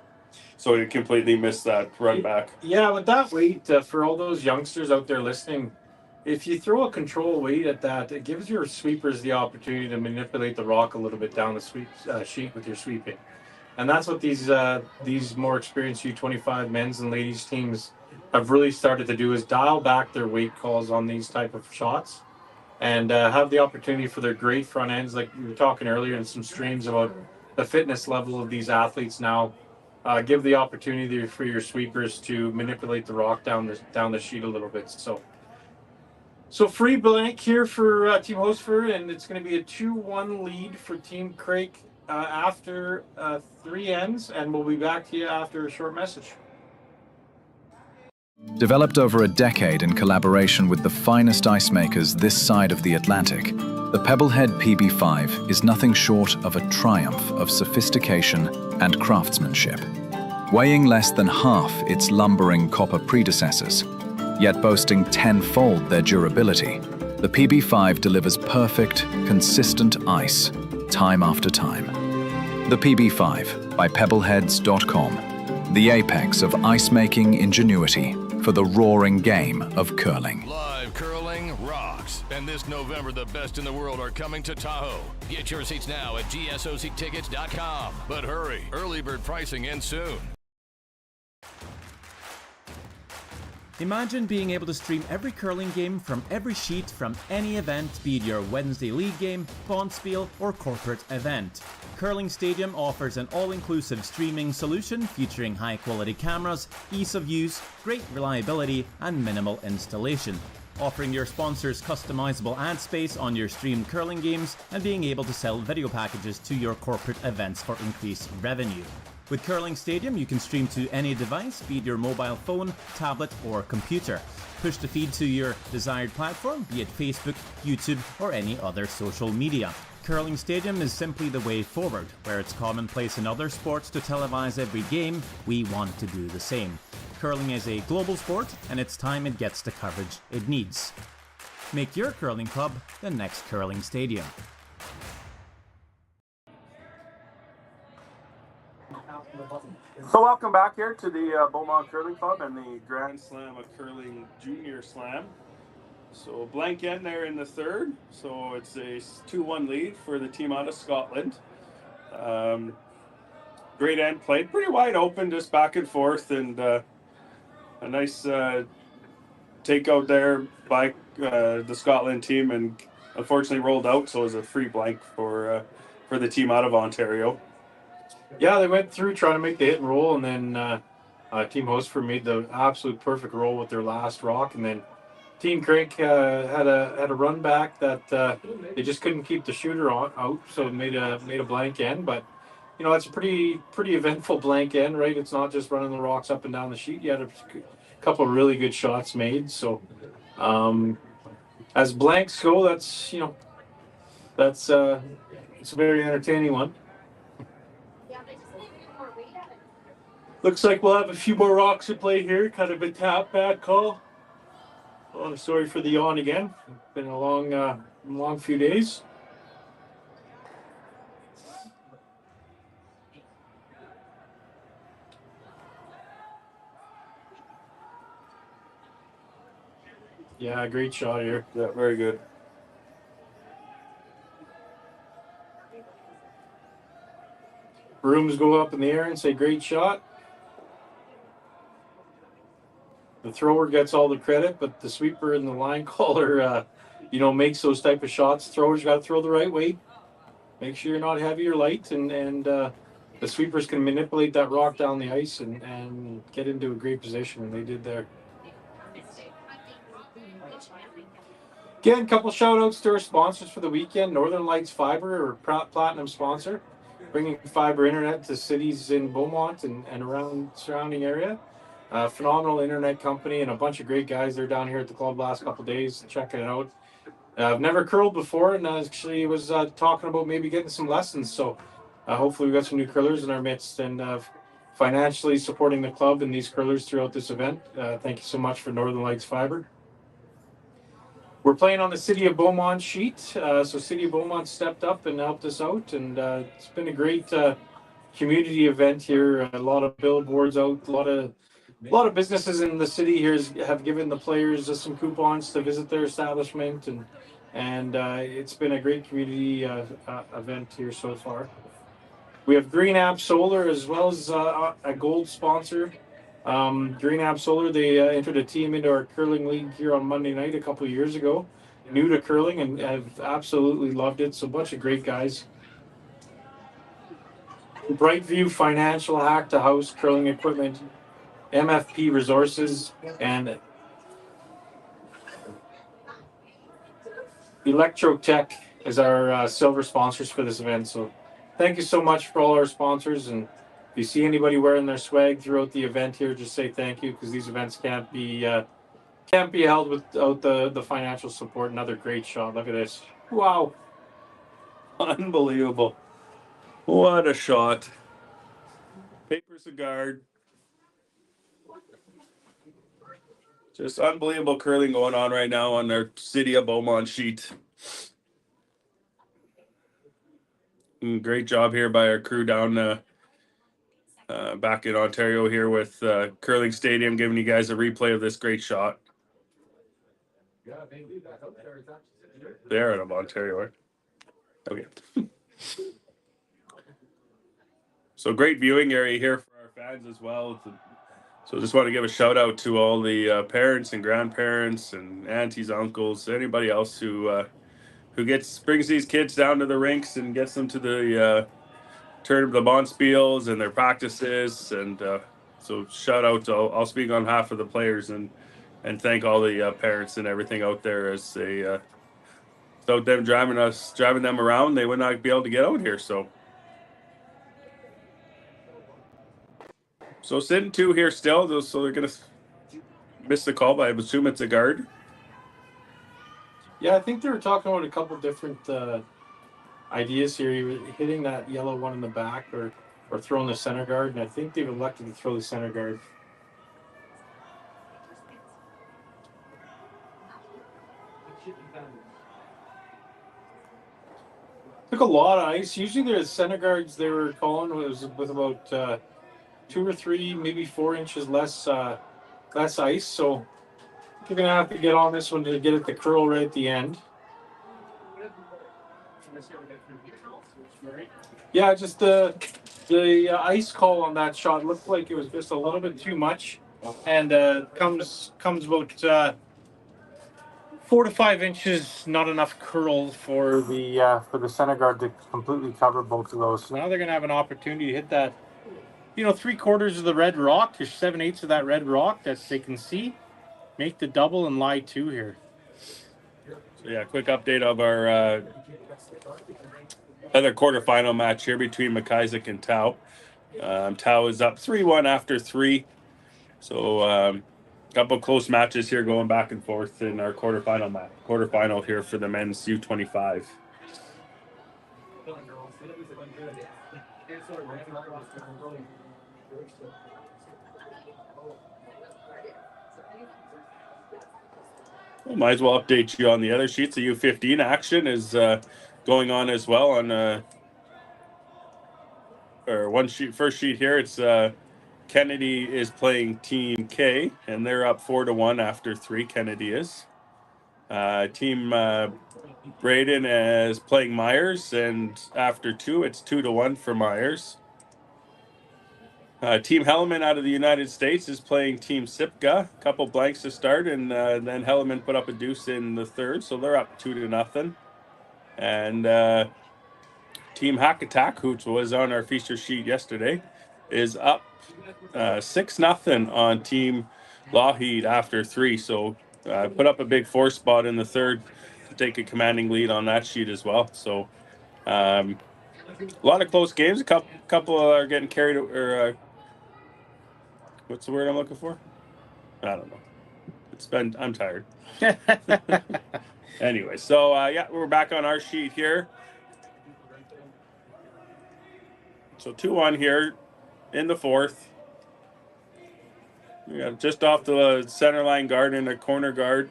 Speaker 3: So he completely missed that run back.
Speaker 4: Yeah, with that weight, for all those youngsters out there listening, if you throw a control weight at that, it gives your sweepers the opportunity to manipulate the rock a little bit down the sheet with your sweeping. And that's what these more experienced U25 men's and ladies teams have really started to do, is dial back their weight calls on these type of shots and have the opportunity for their great front ends, like we were talking earlier in some streams about the fitness level of these athletes now. Give the opportunity for your sweepers to manipulate the rock down the sheet a little bit. So free blank here for Team Hocevar, and it's going to be a 2-1 lead for Team Craik after 3 ends, and we'll be back to you after a short message.
Speaker 11: Developed over a decade in collaboration with the finest ice makers this side of the Atlantic, the Pebblehead PB5 is nothing short of a triumph of sophistication and craftsmanship. Weighing less than half its lumbering copper predecessors, yet boasting tenfold their durability, the PB5 delivers perfect, consistent ice, time after time. The PB5 by pebbleheads.com, the apex of ice-making ingenuity for the roaring game of curling.
Speaker 2: Live curling rocks. And this November, the best in the world are coming to Tahoe. Get your seats now at gsoctickets.com. But hurry, early bird pricing ends soon.
Speaker 14: Imagine being able to stream every curling game from every sheet from any event, be it your Wednesday league game, bonspiel, or corporate event. Curling Stadium offers an all-inclusive streaming solution featuring high-quality cameras, ease of use, great reliability, and minimal installation. Offering your sponsors customizable ad space on your streamed curling games and being able to sell video packages to your corporate events for increased revenue. With Curling Stadium, you can stream to any device, be it your mobile phone, tablet, or computer. Push the feed to your desired platform, be it Facebook, YouTube, or any other social media. Curling Stadium is simply the way forward. Where it's commonplace in other sports to televise every game, we want to do the same. Curling is a global sport, and it's time it gets the coverage it needs. Make your curling club the next Curling Stadium.
Speaker 3: So welcome back here to the Beaumont Curling Club and the Grand Slam of Curling Junior Slam. So blank end there in the third. So it's a 2-1 lead for the team out of Scotland. Great end played, pretty wide open, just back and forth, and a nice takeout there by the Scotland team, and unfortunately rolled out, so it was a free blank for the team out of Ontario.
Speaker 4: Yeah, they went through trying to make the hit and roll, and then Team Hocevar made the absolute perfect roll with their last rock, and then Team Craik had a run back that they just couldn't keep the shooter out, so it made a blank end. But you know, it's a pretty eventful blank end, right? It's not just running the rocks up and down the sheet. You had a couple of really good shots made. So as blanks go, that's it's a very entertaining one. Looks like we'll have a few more rocks to play here. Kind of a tap back call. Oh, I'm sorry for the yawn again. Been a long few days. Yeah, great shot here.
Speaker 3: Yeah, very good.
Speaker 4: Brooms go up in the air and say, great shot. The thrower gets all the credit, but the sweeper and the line caller, makes those type of shots. Throwers got to throw the right way. Make sure you're not heavy or light, and the sweepers can manipulate that rock down the ice and get into a great position, and they did there. Again, a couple shout outs to our sponsors for the weekend. Northern Lights Fiber, our platinum sponsor, bringing fiber internet to cities in Beaumont and around surrounding area. Phenomenal internet company and a bunch of great guys. They're down here at the club last couple of days checking it out. I've never curled before, and actually was talking about maybe getting some lessons. So hopefully we got some new curlers in our midst, and financially supporting the club and these curlers throughout this event. Thank you so much for Northern Lights Fiber. We're playing on the City of Beaumont sheet, so City of Beaumont stepped up and helped us out, and it's been a great community event here. A lot of billboards out, a lot of businesses in the city here have given the players some coupons to visit their establishment, and it's been a great community event here so far. We have Green App Solar as well as a gold sponsor. Green App Solar, they entered a team into our curling league here on Monday night a couple of years ago. New to curling and have absolutely loved it. So a bunch of great guys. Brightview Financial, Hack to House Curling Equipment, MFP Resources, and Electrotech is our silver sponsors for this event. So thank you so much for all our sponsors, and if you see anybody wearing their swag throughout the event here, just say thank you, because these events can't be held without the financial support. Another great shot. Look at this. Wow.
Speaker 3: Unbelievable. What a shot. Papers a guard. Just unbelievable curling going on right now on their City of Beaumont sheet. Great job here by our crew down back in Ontario here with Curling Stadium, giving you guys a replay of this great shot. They're out of Ontario, right? Okay. So great viewing area here for our fans as well. So just want to give a shout out to all the parents and grandparents and aunties, uncles, anybody else who brings these kids down to the rinks and gets them to the the bonspiels and their practices. And so shout out to I'll speak on behalf of the players and thank all the parents and everything out there, as they without them driving them around, they would not be able to get out here. So sitting two here still, so they're gonna miss the call, but I assume it's a guard.
Speaker 4: Yeah, I think they were talking about a couple different ideas here. He was hitting that yellow one in the back, or throwing the center guard, and I think they've elected to throw the center guard. Took a lot of ice. Usually the center guards they were calling was with about 2 or 3, maybe 4 inches less ice. So you're gonna have to get on this one to get it to curl right at the end. Yeah, just the ice call on that shot looked like it was just a little bit too much, and comes about 4 to 5 inches, not enough curl for the center guard to completely cover both of those. So now they're gonna have an opportunity to hit that, 3/4 of the red rock, or 7/8 of that red rock that they can see, make the double and lie 2 here.
Speaker 3: So yeah, quick update of our other quarterfinal match here between McIsaac and Tau. Tau is up 3-1 after 3. So couple close matches here going back and forth in our quarterfinal here for the men's U25. Well, might as well update you on the other sheets. The U15 action is going on as well on or first sheet here. It's Kennedy is playing Team K, and they're up 4-1 after 3. Kennedy is. Team Braden is playing Myers, and after 2, it's 2-1 for Myers. Team Helleman out of the United States is playing Team Sipka. A couple blanks to start, and then Helleman put up a deuce in the third, so they're up 2-0. And Team Hack Attack, who was on our feature sheet yesterday, is up 6-0 on Team Lougheed after 3. So put up a big 4 spot in the third to take a commanding lead on that sheet as well. So a lot of close games. A couple are getting carried, or what's the word I'm looking for? I don't know. I'm tired. Anyway, so yeah, we're back on our sheet here. So 2-1 here in the fourth. We got just off the center line guard and a corner guard.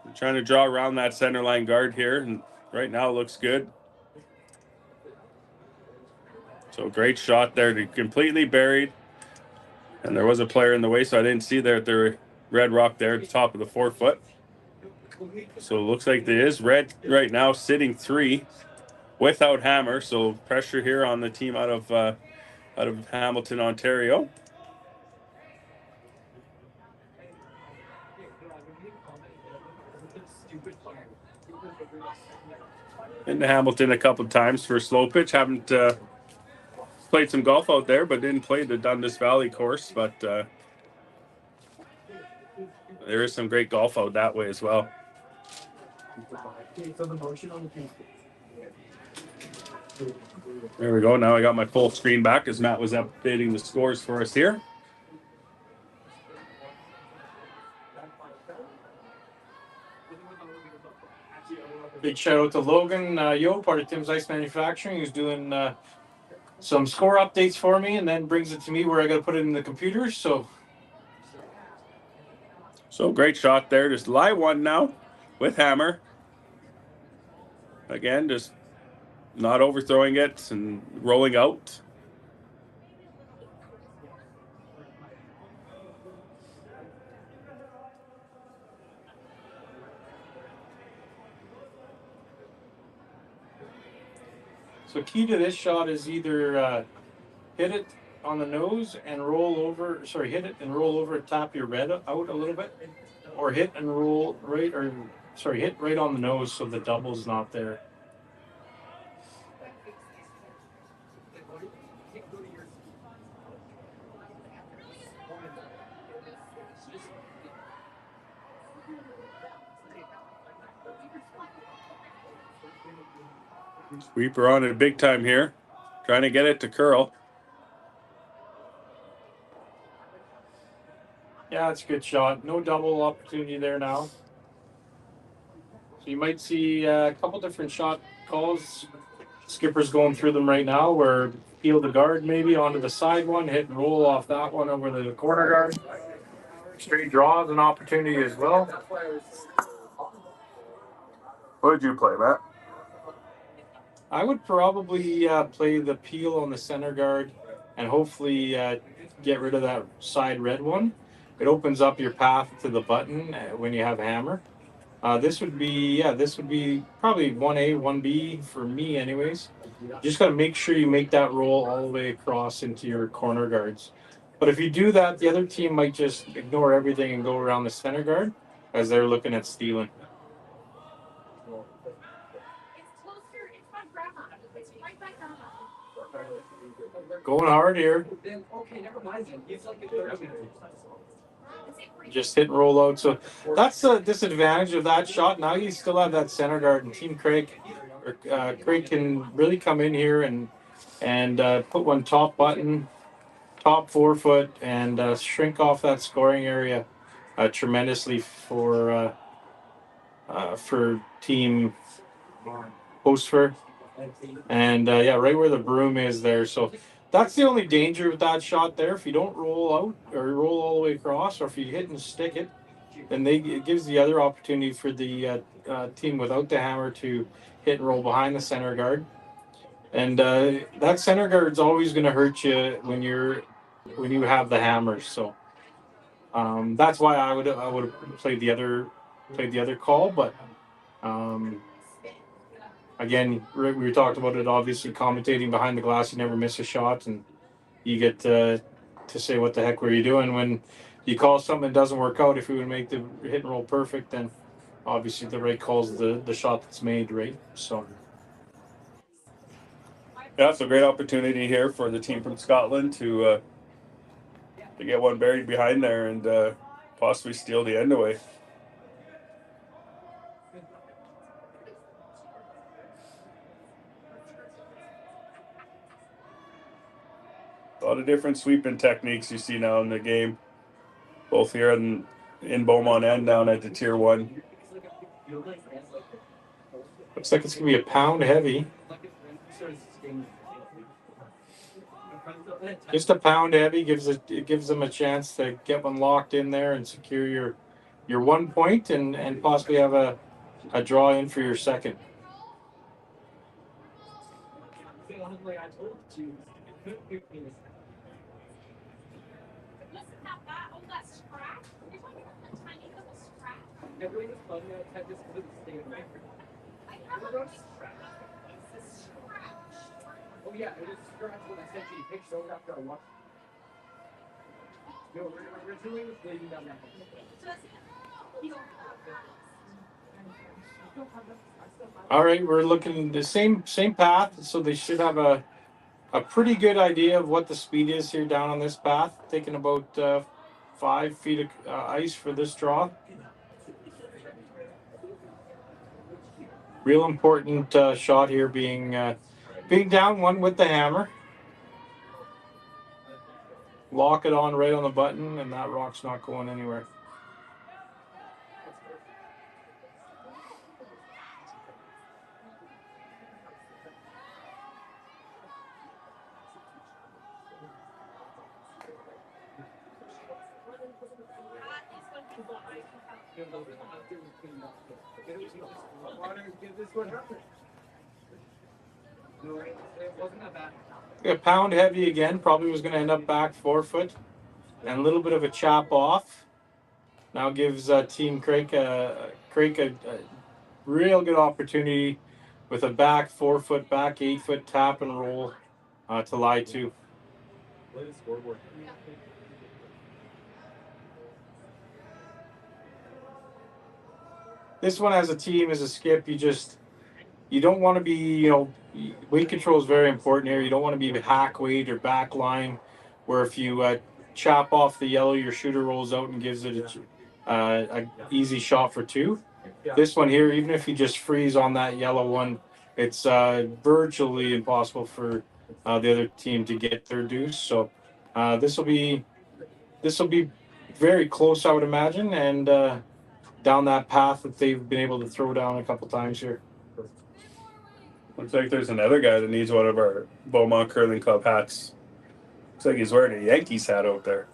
Speaker 3: I'm trying to draw around that center line guard here, and right now it looks good. So great shot there, to completely buried. And there was a player in the way, so I didn't see there at the red rock there at the top of the 4-foot. So it looks like there is red right now sitting 3 without hammer. So pressure here on the team out of Hamilton, Ontario. Into Hamilton a couple times for slow pitch. Haven't played some golf out there, but didn't play the Dundas Valley course. But there is some great golf out that way as well. There we go. Now I got my full screen back as Matt was updating the scores for us here.
Speaker 4: Big shout out to Logan Yo, part of Tim's Ice Manufacturing, who's doing some score updates for me, and then brings it to me where I got to put it in the computer. So
Speaker 3: great shot there. Just live one now with hammer. Again, just not overthrowing it and rolling out.
Speaker 4: So key to this shot is either hit it on the nose and roll over. Sorry, hit it and roll over, tap your red out a little bit, or hit and roll right, or sorry, hit right on the nose so the double's not there.
Speaker 3: Sweeper on it big time here. Trying to get it to curl.
Speaker 4: Yeah, it's a good shot. No double opportunity there now. So you might see a couple different shot calls. Skipper's going through them right now, where peel the guard maybe onto the side one, hit and roll off that one over the corner guard. Straight draw is an opportunity as well.
Speaker 3: What did you play, Matt?
Speaker 4: I would probably play the peel on the center guard and hopefully get rid of that side red one. It opens up your path to the button when you have hammer. This would be probably 1A, 1B for me anyways. You just got to make sure you make that roll all the way across into your corner guards. But if you do that, the other team might just ignore everything and go around the center guard as they're looking at stealing. Going hard here. Just hit and roll out. So that's the disadvantage of that shot. Now you still have that center guard, and Team Craik, Craik can really come in here and put one top button, top 4-foot, and shrink off that scoring area tremendously for Team Hocevar. And yeah, right where the broom is there. So That's the only danger with that shot there. If you don't roll out or roll all the way across, or if you hit and stick it, then it gives the other opportunity for the team without the hammer to hit and roll behind the center guard. And that center guard's always going to hurt you when you have the hammers. So that's why I would have played the other call. But again, we talked about it. Obviously, commentating behind the glass, you never miss a shot, and you get to say what the heck were you doing when you call something that doesn't work out. If you would make the hit and roll perfect, then obviously the right call's the shot that's made, right? So.
Speaker 3: Yeah, it's a great opportunity here for the team from Scotland to get one buried behind there and possibly steal the end away. A lot of different sweeping techniques you see now in the game, both here in Beaumont and down at the Tier 1.
Speaker 4: Looks like it's going to be a pound heavy. Just a pound heavy gives them a chance to get one locked in there and secure your 1 point and possibly have a draw in for your second.
Speaker 6: Oh yeah, it was scratch when I sent you the picture after I watched. No, we're doing this leading down that.
Speaker 4: All right, we're looking the same path, so they should have a pretty good idea of what the speed is here down on this path. Taking about 5 feet of ice for this draw. Real important shot here being down one with the hammer. Lock it on right on the button, and that rock's not going anywhere. A pound heavy again, probably was going to end up back 4 foot, and a little bit of a chop off. Now gives Team Craik a real good opportunity with a back 4 foot, back 8 foot tap and roll to lie to. This one as a team, as a skip, you don't want to be, weight control is very important here. You don't want to be hack weight or back line, where if you chop off the yellow, your shooter rolls out and gives it a easy shot for 2. This one here, even if you just freeze on that yellow one, it's virtually impossible for the other team to get their deuce. So this will be very close, I would imagine, and down that path that they've been able to throw down a couple times here.
Speaker 3: Looks like there's another guy that needs one of our Beaumont Curling Club hats. Looks like he's wearing a Yankees hat out there.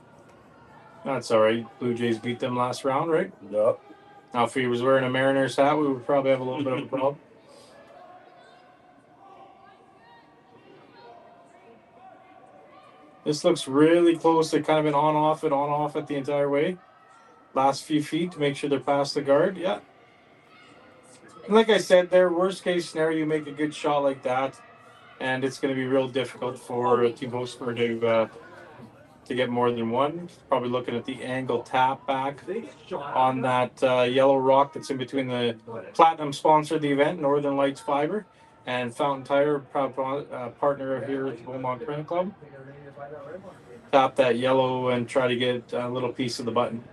Speaker 4: That's all right. Blue Jays beat them last round, right?
Speaker 3: Yep.
Speaker 4: Now, if he was wearing a Mariners hat, we would probably have a little bit of a problem. This looks really close. They've kind of been on off it the entire way. Last few feet to make sure they're past the guard. Yeah. And like I said, their worst case scenario, you make a good shot like that, and it's going to be real difficult for Team Hocevar to get more than one. Probably looking at the angle tap back on that yellow rock that's in between the Platinum sponsor of the event, Northern Lights Fiber, and Fountain Tire, proud partner here at the Beaumont Curling Club. Tap that yellow and try to get a little piece of the button.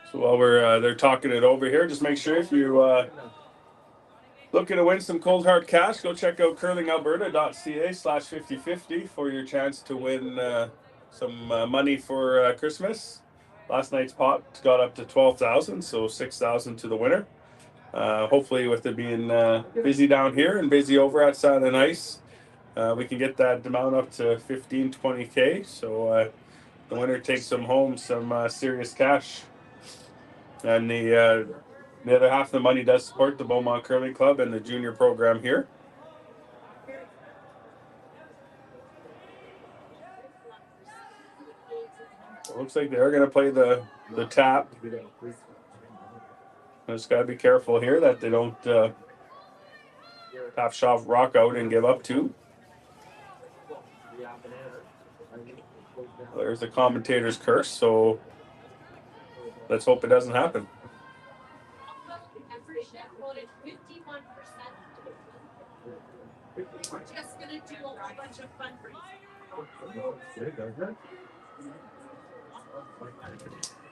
Speaker 4: So while they're talking it over here, just make sure if you look
Speaker 3: looking to win some cold hard cash, go check out curlingalberta.ca/5050 for your chance to win some money for Christmas. Last night's pot got up to 12,000, so 6,000 to the winner. Hopefully, with it being busy down here and busy over at Sand and Ice, we can get that amount up to 15, 20K. So the winner takes home some serious cash. And the other half of the money does support the Beaumont Curling Club and the junior program here. It looks like they're going to play the tap. Just got to be careful here that they don't half shot rock out and give up two. There's the commentator's curse, so let's hope it doesn't happen.
Speaker 5: We're just gonna do a whole bunch of fundraising.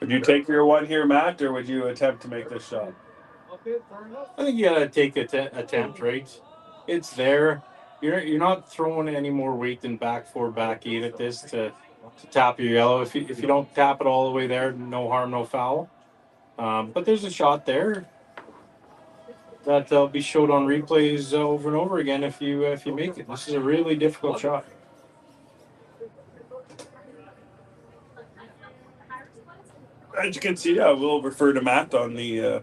Speaker 3: Would you take your one here, Matt, or would you attempt to make this shot?
Speaker 4: I think you gotta take attempt, right? It's there. You're not throwing any more weight than back 4, back 8 at this to tap your yellow. If you don't tap it all the way there, no harm, no foul. But there's a shot there that'll be showed on replays over and over again if you make it. This is a really difficult shot.
Speaker 3: As you can see, I will refer to Matt on the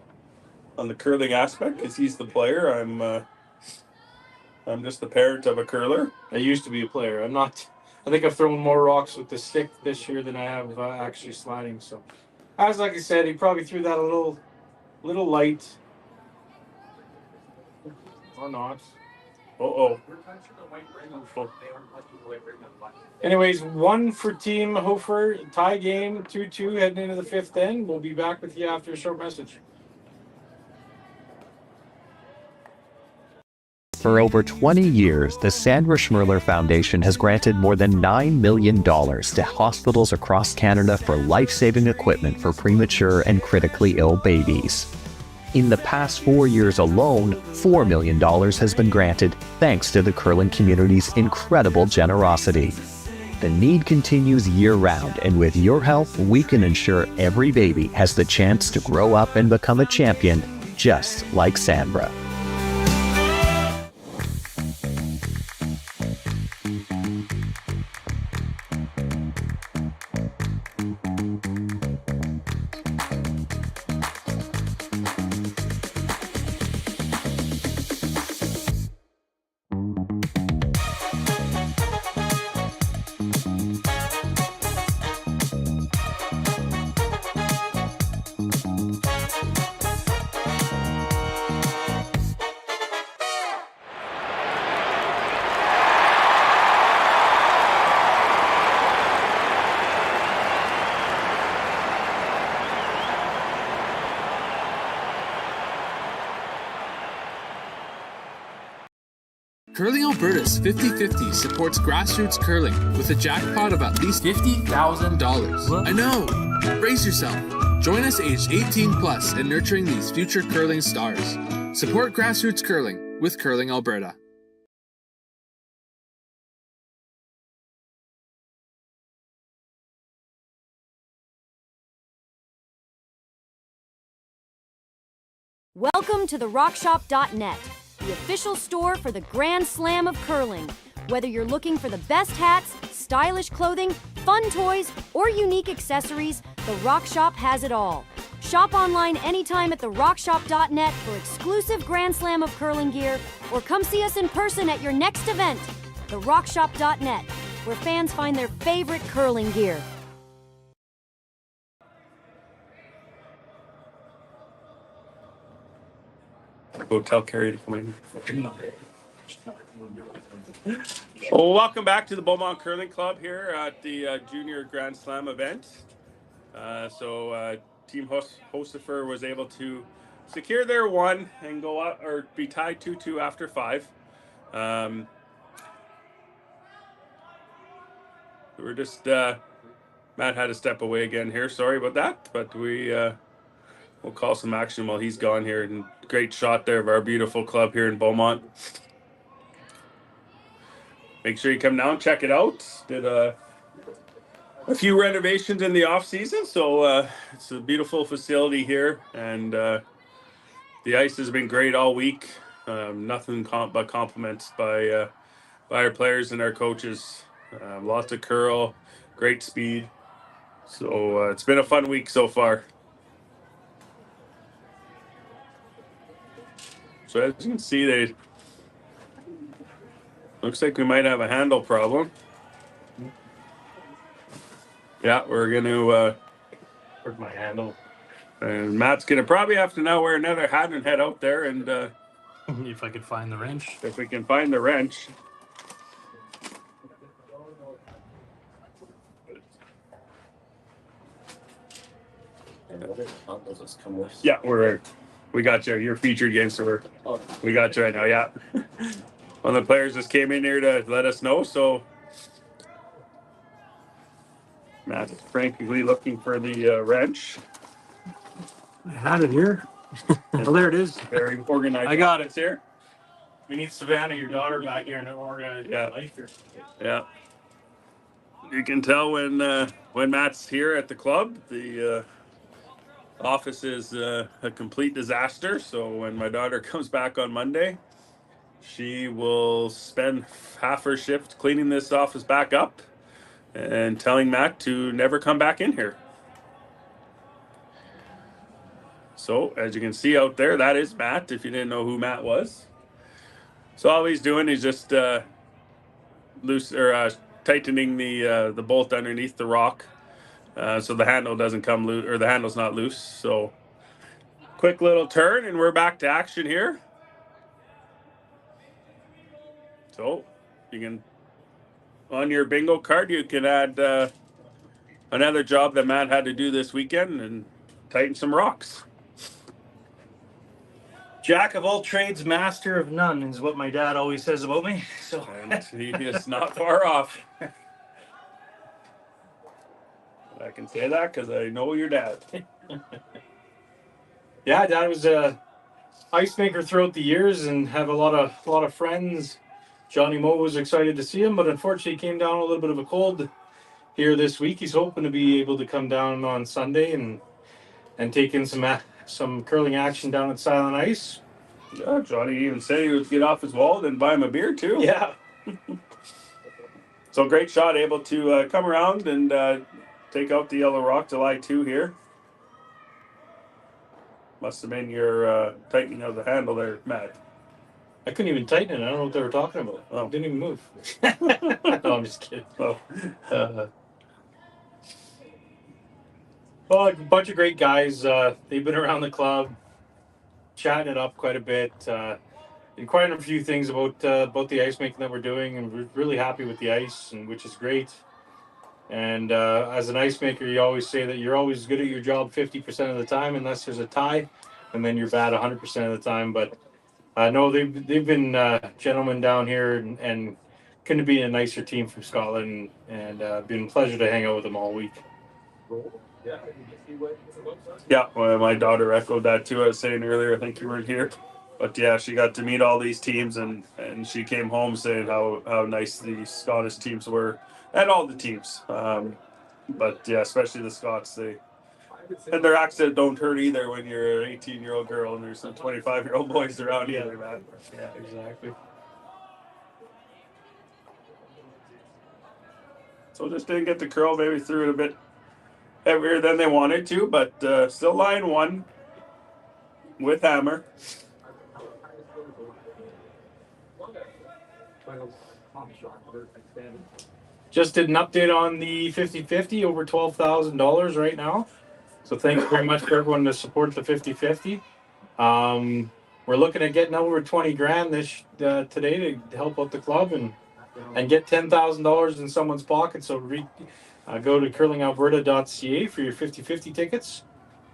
Speaker 3: curling aspect because he's the player. I'm just the parent of a curler.
Speaker 4: I used to be a player. I'm not. I think I've thrown more rocks with the stick this year than I have actually sliding. So, as like I said, he probably threw that a little light, or not.
Speaker 3: Uh-oh.
Speaker 4: Anyways, 1 for Team Hofer. Tie game, 2-2 heading into the 5th end. We'll be back with you after a short message.
Speaker 15: For over 20 years, the Sandra Schmirler Foundation has granted more than $9 million to hospitals across Canada for life-saving equipment for premature and critically ill babies. In the past 4 years alone, $4 million has been granted thanks to the curling community's incredible generosity. The need continues year-round, and with your help, we can ensure every baby has the chance to grow up and become a champion, just like Sandra.
Speaker 13: Curling Alberta's 50-50 supports grassroots curling with a jackpot of at least $50,000. I know! Brace yourself. Join us aged 18 plus in nurturing these future curling stars. Support grassroots curling with Curling Alberta.
Speaker 16: Welcome to the RockShop.net, the official store for the Grand Slam of curling. Whether you're looking for the best hats, stylish clothing, fun toys, or unique accessories, the Rock Shop has it all. Shop online anytime at therockshop.net for exclusive Grand Slam of curling gear, or come see us in person at your next event. Therockshop.net, where fans find their favorite curling gear.
Speaker 3: Go tell Carrie to come in. Well, welcome back to the Beaumont Curling Club here at the Junior Grand Slam event. Team Hocevar was able to secure their 1 and go out or be tied 2-2 after 5. We're just Matt had to step away again here. Sorry about that, but we we'll call some action while he's gone here. And great shot there of our beautiful club here in Beaumont. Make sure you come down, check it out. Did a few renovations in the off season, so it's a beautiful facility here, and the ice has been great all week. Nothing but compliments by our players and our coaches. Lots of curl, great speed. So it's been a fun week so far. So as you can see, they looks like we might have a handle problem. Yeah, we're gonna
Speaker 4: Where's my handle?
Speaker 3: and Matt's gonna probably have to now wear another hat and head out there and
Speaker 4: If I could find the wrench.
Speaker 3: if we can find the wrench. Yeah, we got you. You're featured again, so we got you right now. Yeah, one of the players just came in here to let us know. So Matt's frankly looking for the wrench.
Speaker 4: I had it here. Well, there it is.
Speaker 3: Very organized.
Speaker 4: I got it here. We need Savannah, your daughter, back here and organize life here.
Speaker 3: Yeah. You can tell when Matt's here at the club, the office is a complete disaster. So when my daughter comes back on Monday, she will spend half her shift cleaning this office back up and telling Matt to never come back in here. So as you can see out there, that is Matt, if you didn't know who Matt was. So all he's doing is just tightening the bolt underneath the rock, so the handle doesn't come loose, or the handle's not loose. So quick little turn, and we're back to action here. So you can, on your bingo card, you can add another job that Matt had to do this weekend and tighten some rocks.
Speaker 17: Jack of all trades, master of none is what my dad always says about me. So
Speaker 3: and he is not far off. I can say that because I know your dad.
Speaker 4: Yeah, Dad was a ice maker throughout the years and have a lot of friends. Johnny Moe was excited to see him, but unfortunately he came down a little bit of a cold here this week. He's hoping to be able to come down on Sunday and take in some curling action down at Silent Ice.
Speaker 3: Yeah, Johnny even said he would get off his wall and buy him a beer too.
Speaker 4: Yeah.
Speaker 3: So great shot, able to come around and take out the yellow rock to lie 2 here. Must have been your tightening of the handle there, Matt.
Speaker 4: I couldn't even tighten it. I don't know what they were talking about.
Speaker 3: Oh.
Speaker 4: It didn't even move. No, I'm just kidding.
Speaker 3: Oh.
Speaker 4: Well, a bunch of great guys. They've been around the club, chatting it up quite a bit, inquiring a few things about the ice making that we're doing, and we're really happy with the ice, and which is great. And as an ice maker, you always say that you're always good at your job 50% of the time, unless there's a tie, and then you're bad 100% of the time. But no, they've been gentlemen down here, and couldn't be a nicer team from Scotland, and been a pleasure to hang out with them all week.
Speaker 3: Yeah, well, my daughter echoed that too. I was saying earlier, I think you weren't here, but yeah, she got to meet all these teams, and she came home saying how nice the Scottish teams were, and all the teams. But yeah, especially the Scots, and their accent don't hurt either when you're an 18-year-old girl and there's some 25-year-old boys around either, man.
Speaker 4: Yeah, exactly.
Speaker 3: So just didn't get the curl, maybe threw it a bit heavier than they wanted to, but still line 1 with hammer.
Speaker 4: Just did an update on the 50-50, over $12,000 right now. So thanks very much for everyone to support the 50-50. We're looking at getting over 20 grand today to help out the club and get $10,000 in someone's pocket. So go to curlingalberta.ca for your 50-50 tickets.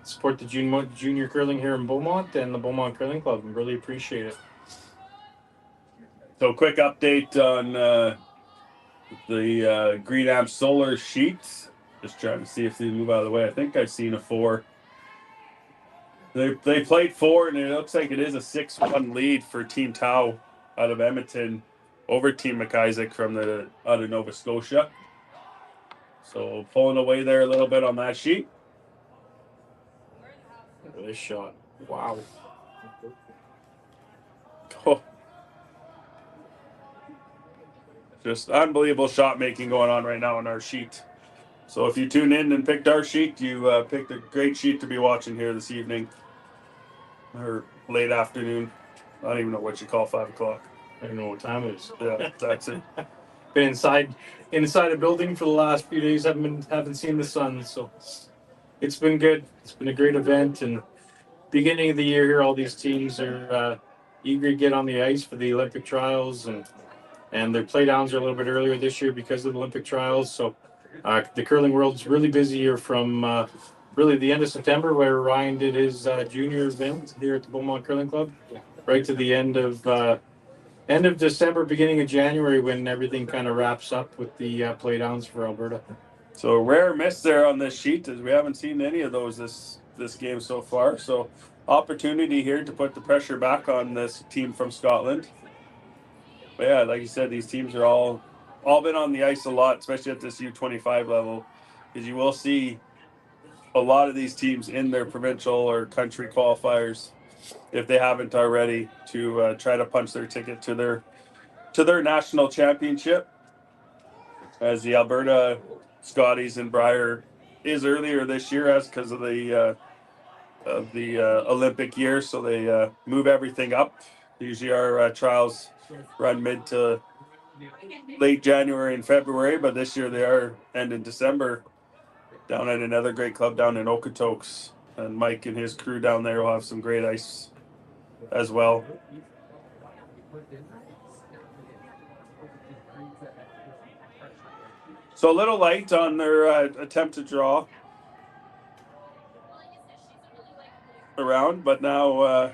Speaker 4: Support the junior curling here in Beaumont and the Beaumont Curling Club. We really appreciate it.
Speaker 3: So quick update on the Green Amp solar sheets. Just trying to see if they move out of the way. I think I've seen a 4. They played 4, and it looks like it is a 6-1 lead for Team Tau out of Edmonton over Team McIsaac from out of Nova Scotia. So pulling away there a little bit on that sheet.
Speaker 4: Look at this shot. Wow.
Speaker 3: Oh. Just unbelievable shot making going on right now on our sheet. So if you tuned in and picked our sheet, you picked a great sheet to be watching here this evening or late afternoon. I don't even know what you call 5 o'clock.
Speaker 4: I don't know what time it is.
Speaker 3: Yeah, that's it.
Speaker 4: Been inside a building for the last few days. Haven't seen the sun, so it's been good. It's been a great event, and beginning of the year here, all these teams are eager to get on the ice for the Olympic trials, and their playdowns are a little bit earlier this year because of the Olympic trials. So the curling world's really busy here from really the end of September, where Ryan did his junior event here at the Beaumont Curling Club, right to the end of December, beginning of January, when everything kind of wraps up with the playdowns for Alberta.
Speaker 3: So rare miss there on this sheet, as we haven't seen any of those this game so far. So opportunity here to put the pressure back on this team from Scotland. But yeah, like you said, these teams are all been on the ice a lot, especially at this U25 level, because you will see a lot of these teams in their provincial or country qualifiers, if they haven't already, to try to punch their ticket to their national championship. As the Alberta Scotties and Brier is earlier this year, as because of the Olympic year, so they move everything up. Usually our trials run mid to late January and February, but this year they are end in December down at another great club down in Okotoks, and Mike and his crew down there will have some great ice as well. So a little light on their attempt to draw around, but now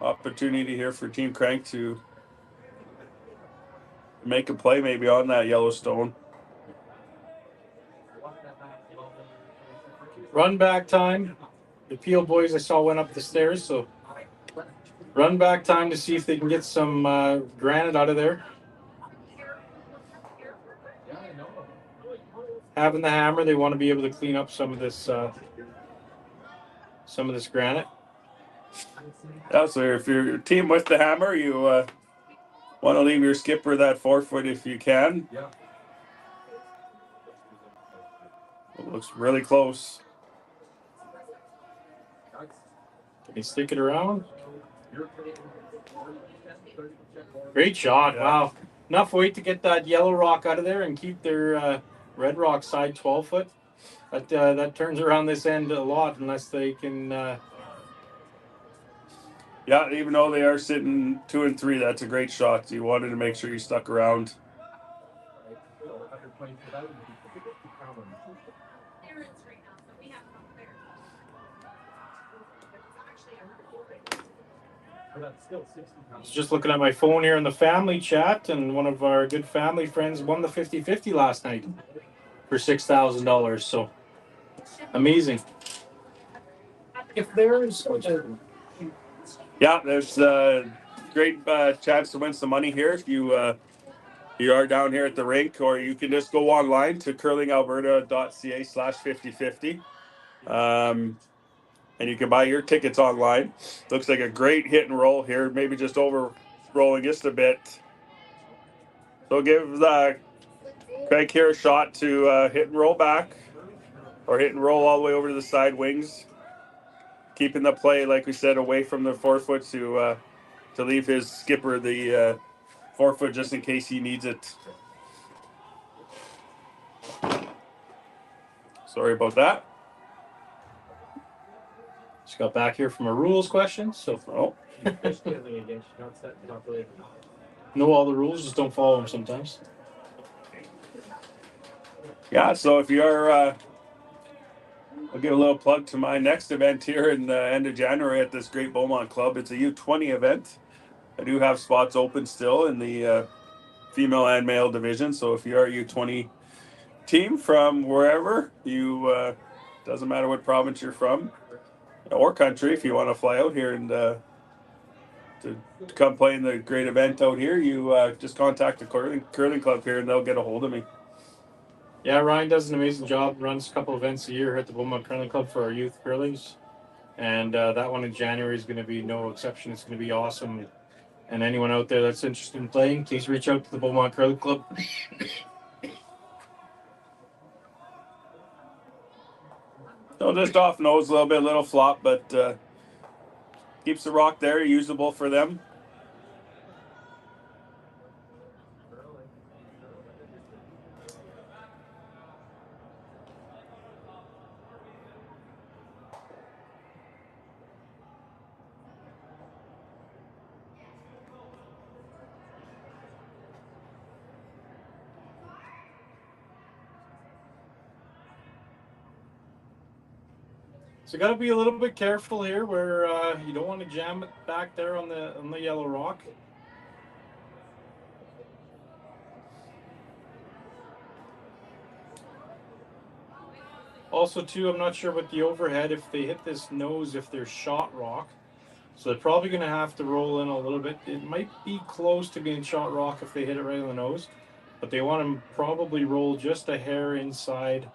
Speaker 3: opportunity here for Team Craik to make a play maybe on that Yellowstone.
Speaker 4: Run back time. The Peel boys I saw went up the stairs, so run back time to see if they can get some granite out of there. Having the hammer, they want to be able to clean up some of this granite.
Speaker 3: Yeah, so if you're a team with the hammer, you want to leave your skipper that 4 foot if you can. It looks really close.
Speaker 4: Can you stick it around? Great shot. Wow. Enough weight to get that yellow rock out of there and keep their red rock side 12 foot. That turns around this end a lot unless they can.
Speaker 3: Yeah, even though they are sitting 2 and 3, that's a great shot. You wanted to make sure you stuck around.
Speaker 4: I was just looking at my phone here in the family chat, and one of our good family friends won the 50-50 last night for $6,000. So amazing. If there's
Speaker 3: yeah, there's a great chance to win some money here if you are down here at the rink, or you can just go online to curlingalberta.ca/5050. And you can buy your tickets online. Looks like a great hit and roll here, maybe just over rolling just a bit. So give Craig here a shot to hit and roll back, or hit and roll all the way over to the side wings. Keeping the play, like we said, away from the 4 foot to leave his skipper the 4 foot just in case he needs it. Sorry about that.
Speaker 4: Just got back here from a rules question, so know all the rules, just don't follow them sometimes.
Speaker 3: Yeah, so if you are, I'll give a little plug to my next event here in the end of January at this great Beaumont club. It's a U20 event. I do have spots open still in the female and male division. So if you are a U20 team from wherever, you Doesn't matter what province you're from or country. If you want to fly out here and to come play in the great event out here, you just contact the curling club here and they'll get a hold of me.
Speaker 4: Yeah, Ryan does an amazing job. Runs a couple events a year at the Beaumont Curling Club for our youth curlings, and that one in January is going to be no exception. It's going to be awesome. And anyone out there that's interested in playing, please reach out to the Beaumont Curling Club.
Speaker 3: So just off nose a little flop, but keeps the rock there, usable for them.
Speaker 4: So got to be a little bit careful here, where you don't want to jam it back there on the yellow rock. Also, too, I'm not sure with the overhead if they hit this nose, if they're shot rock. So they're probably going to have to roll in a little bit. It might be close to being shot rock if they hit it right on the nose, but they want to probably roll just a hair inside,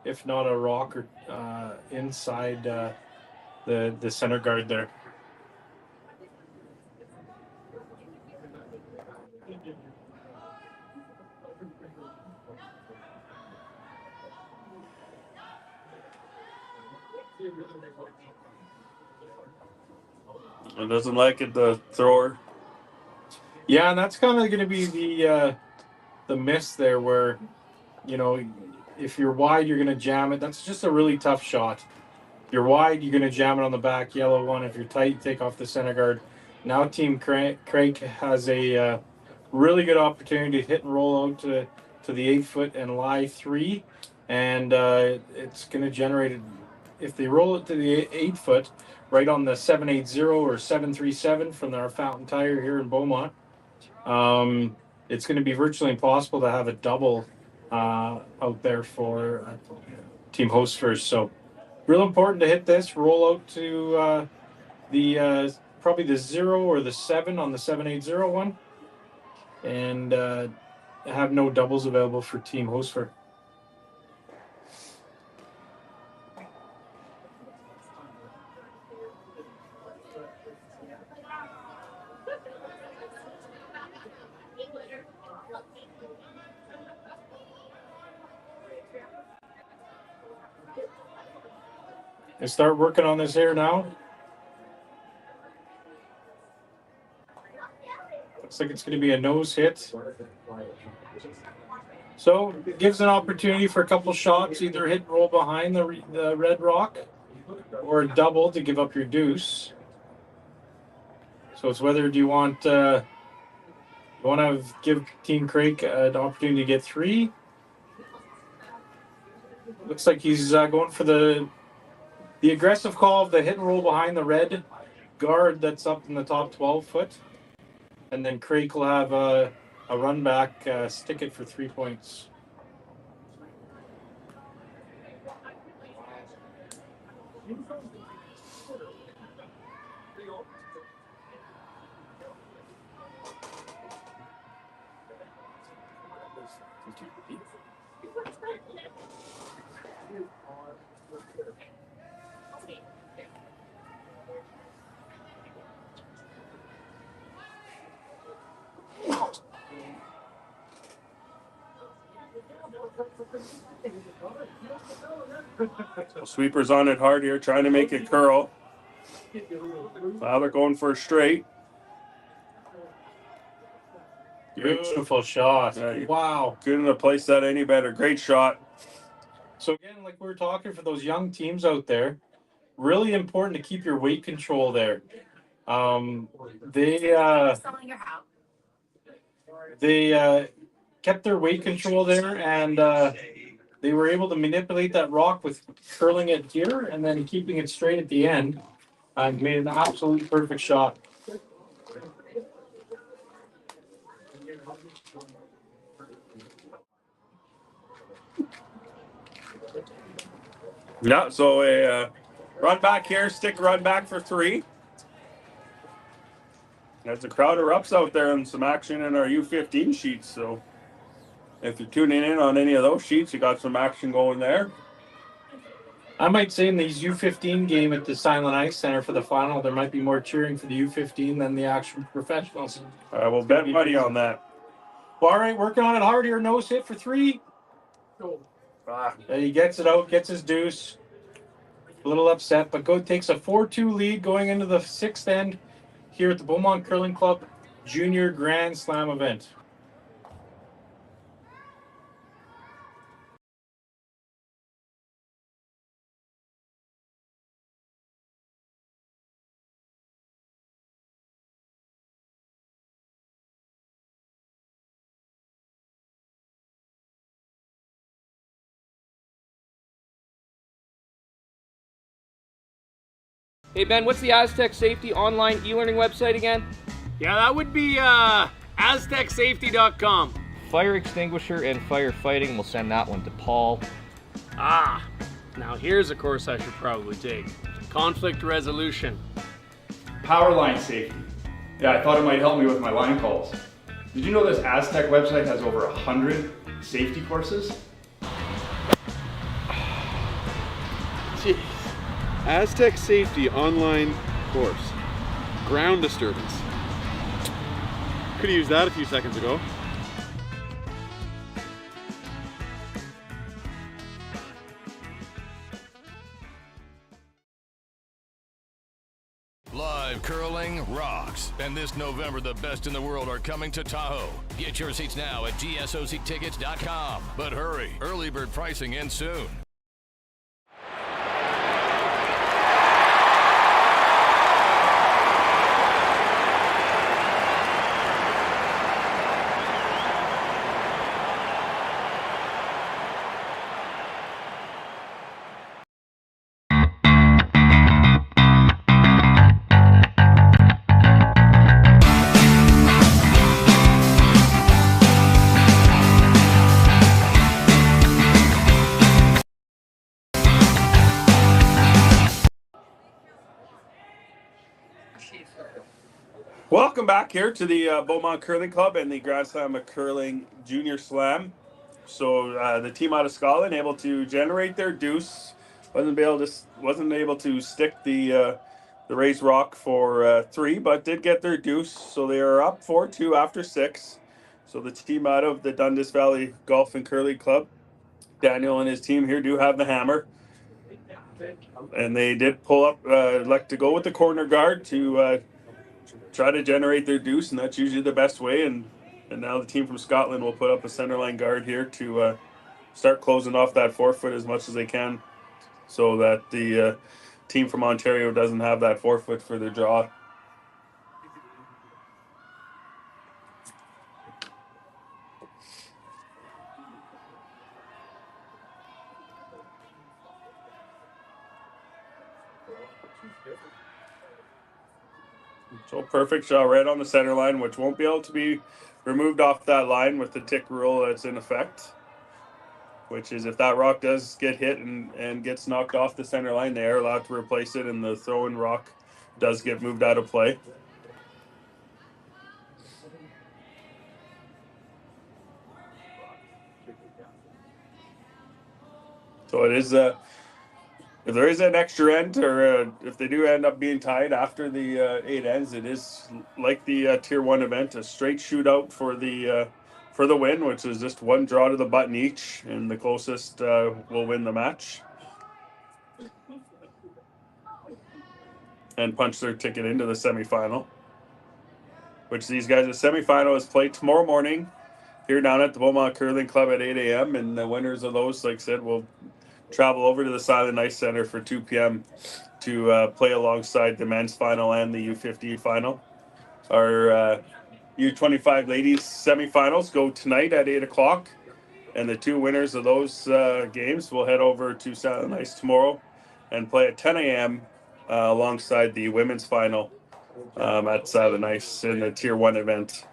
Speaker 4: if not a rock or inside the center guard there.
Speaker 3: It doesn't like it, the thrower.
Speaker 4: Yeah, and that's kind of going to be the miss there, where, you know, if you're wide, you're going to jam it. That's just a really tough shot. If you're wide, you're going to jam it on the back yellow one. If you're tight, take off the center guard. Now Team Craik has a really good opportunity to hit and roll out to the 8 foot and lie 3, and it's going to generate, if they roll it to the 8 foot, right on the 780 or 737 from our Fountain Tire here in Beaumont, it's going to be virtually impossible to have a double out there for Team Hocevar. So real important to hit this, roll out to the probably the 0 or the 7 on the 780 one, and have no doubles available for Team Hocevar. And start working on this here now. Looks like it's going to be a nose hit. So it gives an opportunity for a couple shots, either hit and roll behind the red rock, or a double to give up your deuce. So it's whether do you want to give Team Craik an opportunity to get 3. Looks like he's going for the aggressive call of the hit and roll behind the red guard that's up in the top 12 foot. And then Craik will have a run back, stick it for 3 points.
Speaker 3: So sweeper's on it hard here, trying to make it curl. Now they're going for a straight.
Speaker 4: Beautiful shot. Wow.
Speaker 3: Couldn't have placed that any better. Great shot.
Speaker 4: So again, like we were talking, for those young teams out there, really important to keep your weight control there. They kept their weight control there, and they were able to manipulate that rock with curling it here and then keeping it straight at the end, and made an absolute perfect shot.
Speaker 3: Yeah, so a run back here, stick run back for 3. There's a crowd erupts out there and some action in our U15 sheets. So if you're tuning in on any of those sheets, you got some action going there.
Speaker 4: I might say in these U15 game at the Silent Ice Center for the final, there might be more cheering for the U15 than the actual professionals.
Speaker 3: I will bet money on that.
Speaker 4: Well, all right, working on it hard here. Nose hit for 3. He gets it out, gets his deuce. A little upset, but takes a 4-2 lead going into the 6th end here at the Beaumont Curling Club Junior Grand Slam event.
Speaker 6: Hey Ben, what's the Aztec Safety online e-learning website again?
Speaker 7: Yeah, that would be aztecsafety.com.
Speaker 6: Fire extinguisher and firefighting, we'll send that one to Paul.
Speaker 7: Now here's a course I should probably take. Conflict resolution.
Speaker 8: Power line safety. Yeah, I thought it might help me with my line calls. Did you know this Aztec website has over 100 safety courses?
Speaker 9: Jeez. Aztec Safety online course. Ground disturbance. Could have used that a few seconds ago.
Speaker 2: Live curling rocks. And this November, the best in the world are coming to Tahoe. Get your seats now at gsoctickets.com. But hurry, early bird pricing ends soon.
Speaker 3: Welcome back here to the Beaumont Curling Club and the Grand Slam of Curling Junior Slam. So the team out of Scotland able to generate their deuce, wasn't able to stick the raised rock for 3, but did get their deuce. So they are up 4-2 after 6. So the team out of the Dundas Valley Golf and Curling Club, Daniel and his team here do have the hammer. And they did pull up, like to go with the corner guard to try to generate their deuce, and that's usually the best way. And now the team from Scotland will put up a centerline guard here to start closing off that 4-foot as much as they can, so that the team from Ontario doesn't have that 4-foot for their draw. So perfect shot right on the center line, which won't be able to be removed off that line with the tick rule that's in effect, which is if that rock does get hit and gets knocked off the center line, they are allowed to replace it, and the throw-in rock does get moved out of play. So it is if there is an extra end, or if they do end up being tied after the 8 ends, it is like the Tier 1 event, a straight shootout for the win, which is just one draw to the button each, and the closest will win the match and punch their ticket into the semifinal, which these guys, the semifinal is played tomorrow morning here down at the Beaumont Curling Club at 8 a.m. And the winners of those, like I said, will travel over to the Silent Ice Center for 2 p.m. to play alongside the men's final and the U50 final. Our U25 ladies semifinals go tonight at 8 o'clock, and the 2 winners of those games will head over to Silent Ice tomorrow and play at 10 a.m. Alongside the women's final at Silent Ice in the Tier 1 event.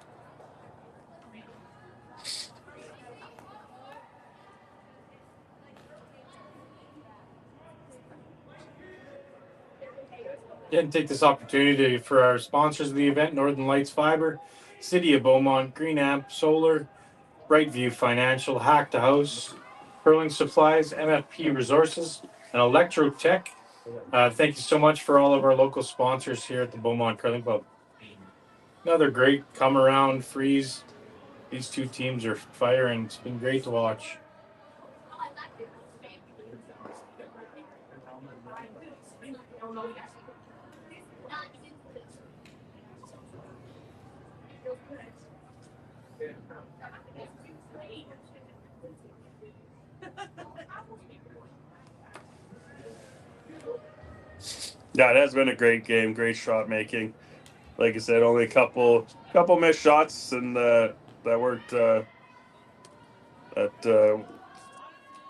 Speaker 4: And take this opportunity for our sponsors of the event: Northern Lights Fiber, City of Beaumont, Green Amp Solar, Brightview Financial, Hack to House, Curling Supplies, MFP Resources, and Electro Tech. Thank you so much for all of our local sponsors here at the Beaumont Curling Club. Another great come around freeze. These two teams are firing. It's been great to watch.
Speaker 3: Yeah, it has been a great game, great shot making. Like I said, only a couple missed shots and that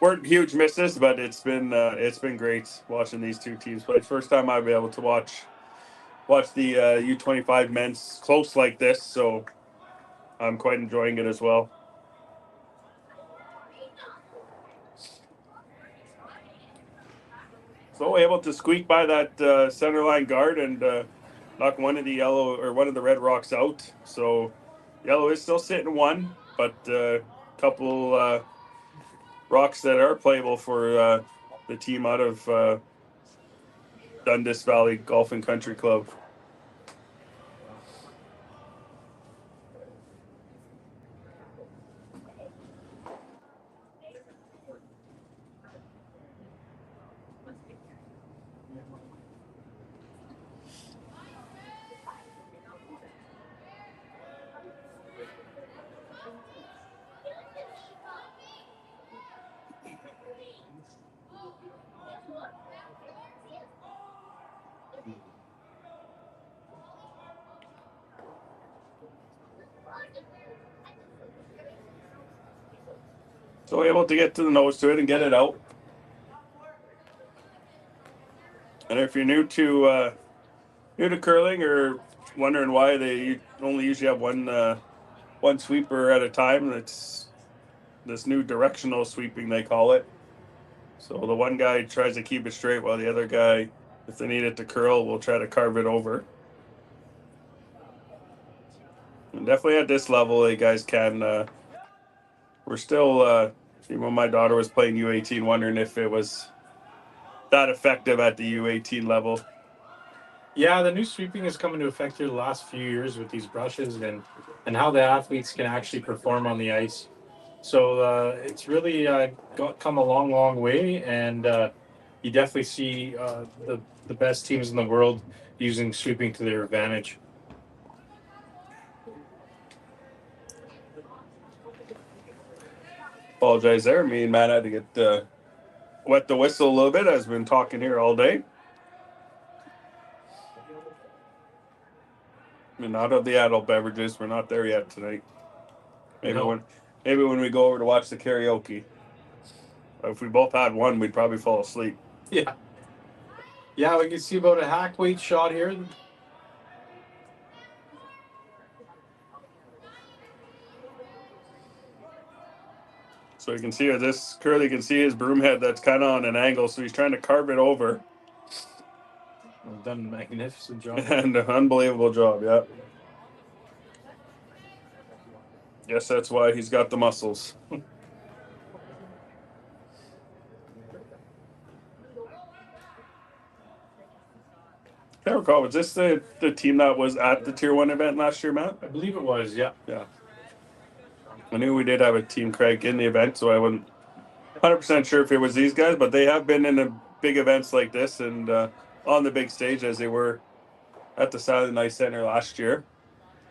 Speaker 3: weren't huge misses, but it's been great watching these two teams play. First time I'll be able to watch the U25 men's close like this, so I'm quite enjoying it as well. So able to squeak by that center line guard and knock one of the red rocks out. So yellow is still sitting one, but a couple rocks that are playable for the team out of Dundas Valley Golf and Country Club. So able to get to the nose to it and get it out. And if you're new to curling or wondering why they only usually have one sweeper at a time, that's this new directional sweeping they call it. So the one guy tries to keep it straight while the other guy, if they need it to curl, will try to carve it over. And definitely at this level, you guys can. We're still, even when my daughter was playing U18, wondering if it was that effective at the U18 level.
Speaker 4: Yeah, the new sweeping has come into effect here the last few years with these brushes and how the athletes can actually perform on the ice. So it's really come a long, long way, and you definitely see the best teams in the world using sweeping to their advantage.
Speaker 3: Apologize there. Me and Matt had to get wet the whistle a little bit. I've been talking here all day. And out of the adult beverages, we're not there yet tonight. Maybe when we go over to watch the karaoke. If we both had one, we'd probably fall asleep.
Speaker 4: Yeah. Yeah, we can see about a hack weight shot here.
Speaker 3: So you can see this curly, you can see his broom head that's kind of on an angle, so he's trying to carve it over.
Speaker 4: Well done, magnificent job.
Speaker 3: And an unbelievable job, yeah. Guess that's why he's got the muscles. I recall, was this the team that was at the Tier 1 event last year, Matt?
Speaker 4: I believe it was, yeah.
Speaker 3: Yeah. I knew we did have a Team Craik in the event, so I wasn't 100% sure if it was these guys, but they have been in the big events like this and on the big stage as they were at the Saturday Night Center last year.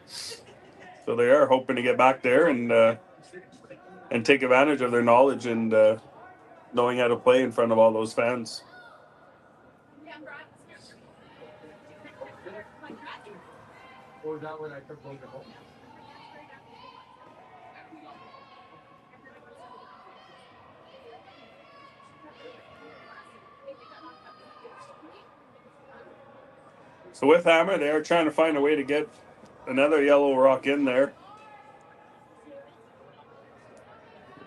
Speaker 3: So they are hoping to get back there and take advantage of their knowledge and knowing how to play in front of all those fans. So with Hammer, they are trying to find a way to get another yellow rock in there.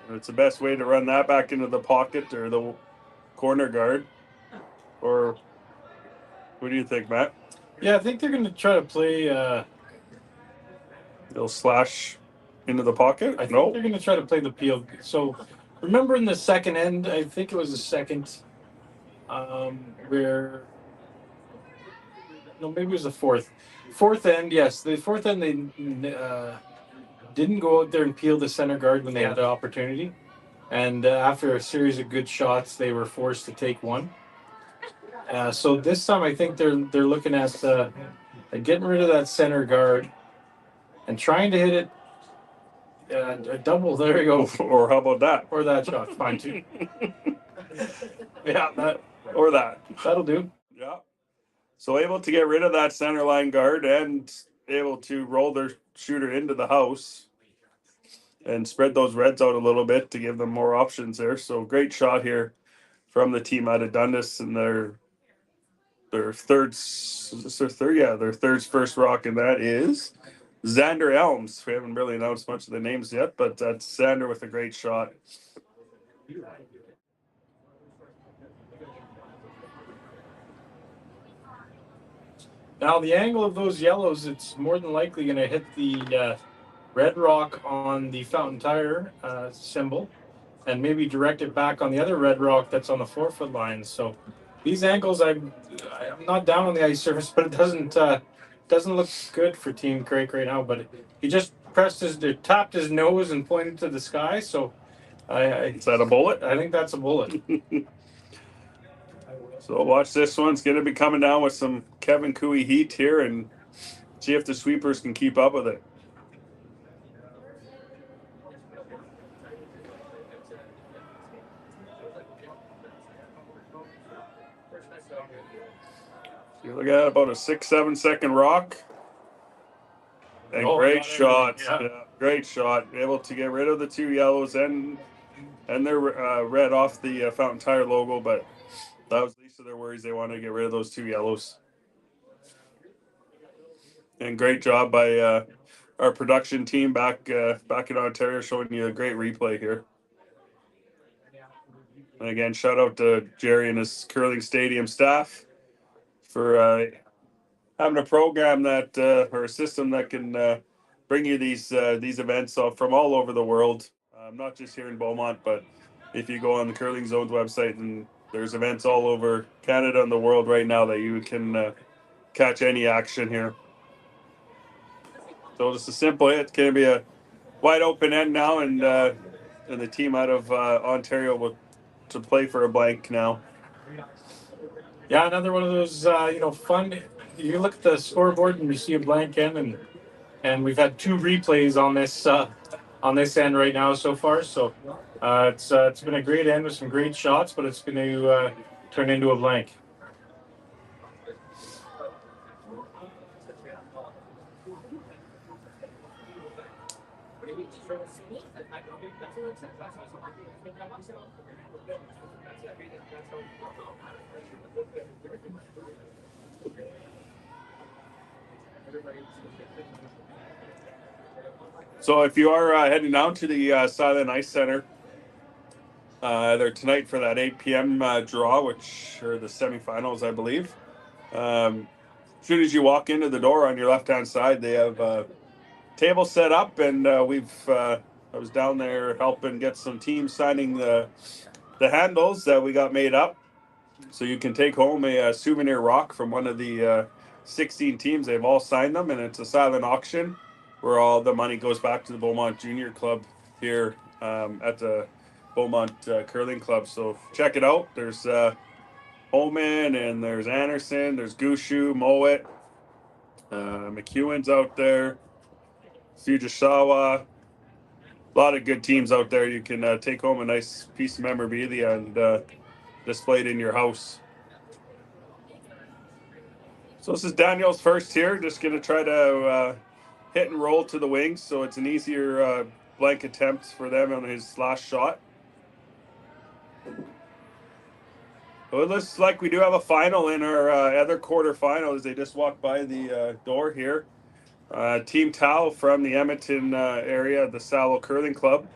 Speaker 3: It's the best way to run that back into the pocket or the corner guard. Or What do you think, Matt?
Speaker 4: Yeah, I think they're going to try to play.
Speaker 3: They'll slash into the pocket?
Speaker 4: I think they're going to try to play the peel. So remember in the second end, I think it was the second, where. No, maybe it was the fourth. Fourth end, yes. The fourth end, they didn't go out there and peel the center guard when they had the opportunity. And after a series of good shots, they were forced to take one. So this time, I think they're looking at getting rid of that center guard and trying to hit it a double. There you go.
Speaker 3: Or how about that?
Speaker 4: Or that shot. Fine too. Yeah, that'll do.
Speaker 3: Yeah. So able to get rid of that center line guard and able to roll their shooter into the house and spread those Reds out a little bit to give them more options there. So great shot here from the team out of Dundas, and their third first rock, and that is Xander Elms. We haven't really announced much of the names yet, but that's Xander with a great shot.
Speaker 4: Now, the angle of those yellows, it's more than likely going to hit the red rock on the Fountain Tire symbol and maybe direct it back on the other red rock that's on the 4-foot line. So these angles, I'm not down on the ice surface, but it doesn't look good for Team Craik right now. But he just tapped his nose and pointed to the sky. So
Speaker 3: is that a bullet?
Speaker 4: I think that's a bullet.
Speaker 3: So watch this one. It's going to be coming down with some Kevin Cooey heat here, and see if the sweepers can keep up with it. You're looking at about a 6-7 second rock. And great shot. Yeah, great shot. Able to get rid of the two yellows and their red off the Fountain Tire logo, but that was the least of their worries. They wanted to get rid of those two yellows. And great job by our production team back in Ontario, showing you a great replay here. And again, shout out to Jerry and his curling stadium staff for having a program that or a system that can bring you these events from all over the world, not just here in Beaumont, but if you go on the Curling Zone's website, and there's events all over Canada and the world right now that you can catch any action here. So just a simple hit. It's going to be a wide open end now, and the team out of Ontario will to play for a blank now.
Speaker 4: Yeah, another one of those fun. You look at the scoreboard and you see a blank end, and we've had two replays on this end right now so far. So it's been a great end with some great shots, but it's going to turn into a blank.
Speaker 3: So if you are heading down to the Silent Ice Center, they're tonight for that 8 p.m. Draw, which are the semifinals, I believe. As soon as you walk into the door on your left-hand side, they have a table set up, and I was down there helping get some teams signing the handles that we got made up. So you can take home a souvenir rock from one of the 16 teams. They've all signed them, and it's a silent auction where all the money goes back to the Beaumont Junior Club here at the Beaumont Curling Club. So check it out. There's Holman, and there's Anderson, there's Gushu, Mowat, McEwen's out there, Fujisawa. A lot of good teams out there. You can take home a nice piece of memorabilia and display it in your house. So this is Daniel's first here. Just going to try to hit and roll to the wings, so it's an easier blank attempt for them on his last shot. So it looks like we do have a final in our other quarterfinals. They just walked by the door here. Team Tao from the Edmonton area, the Sallow Curling Club,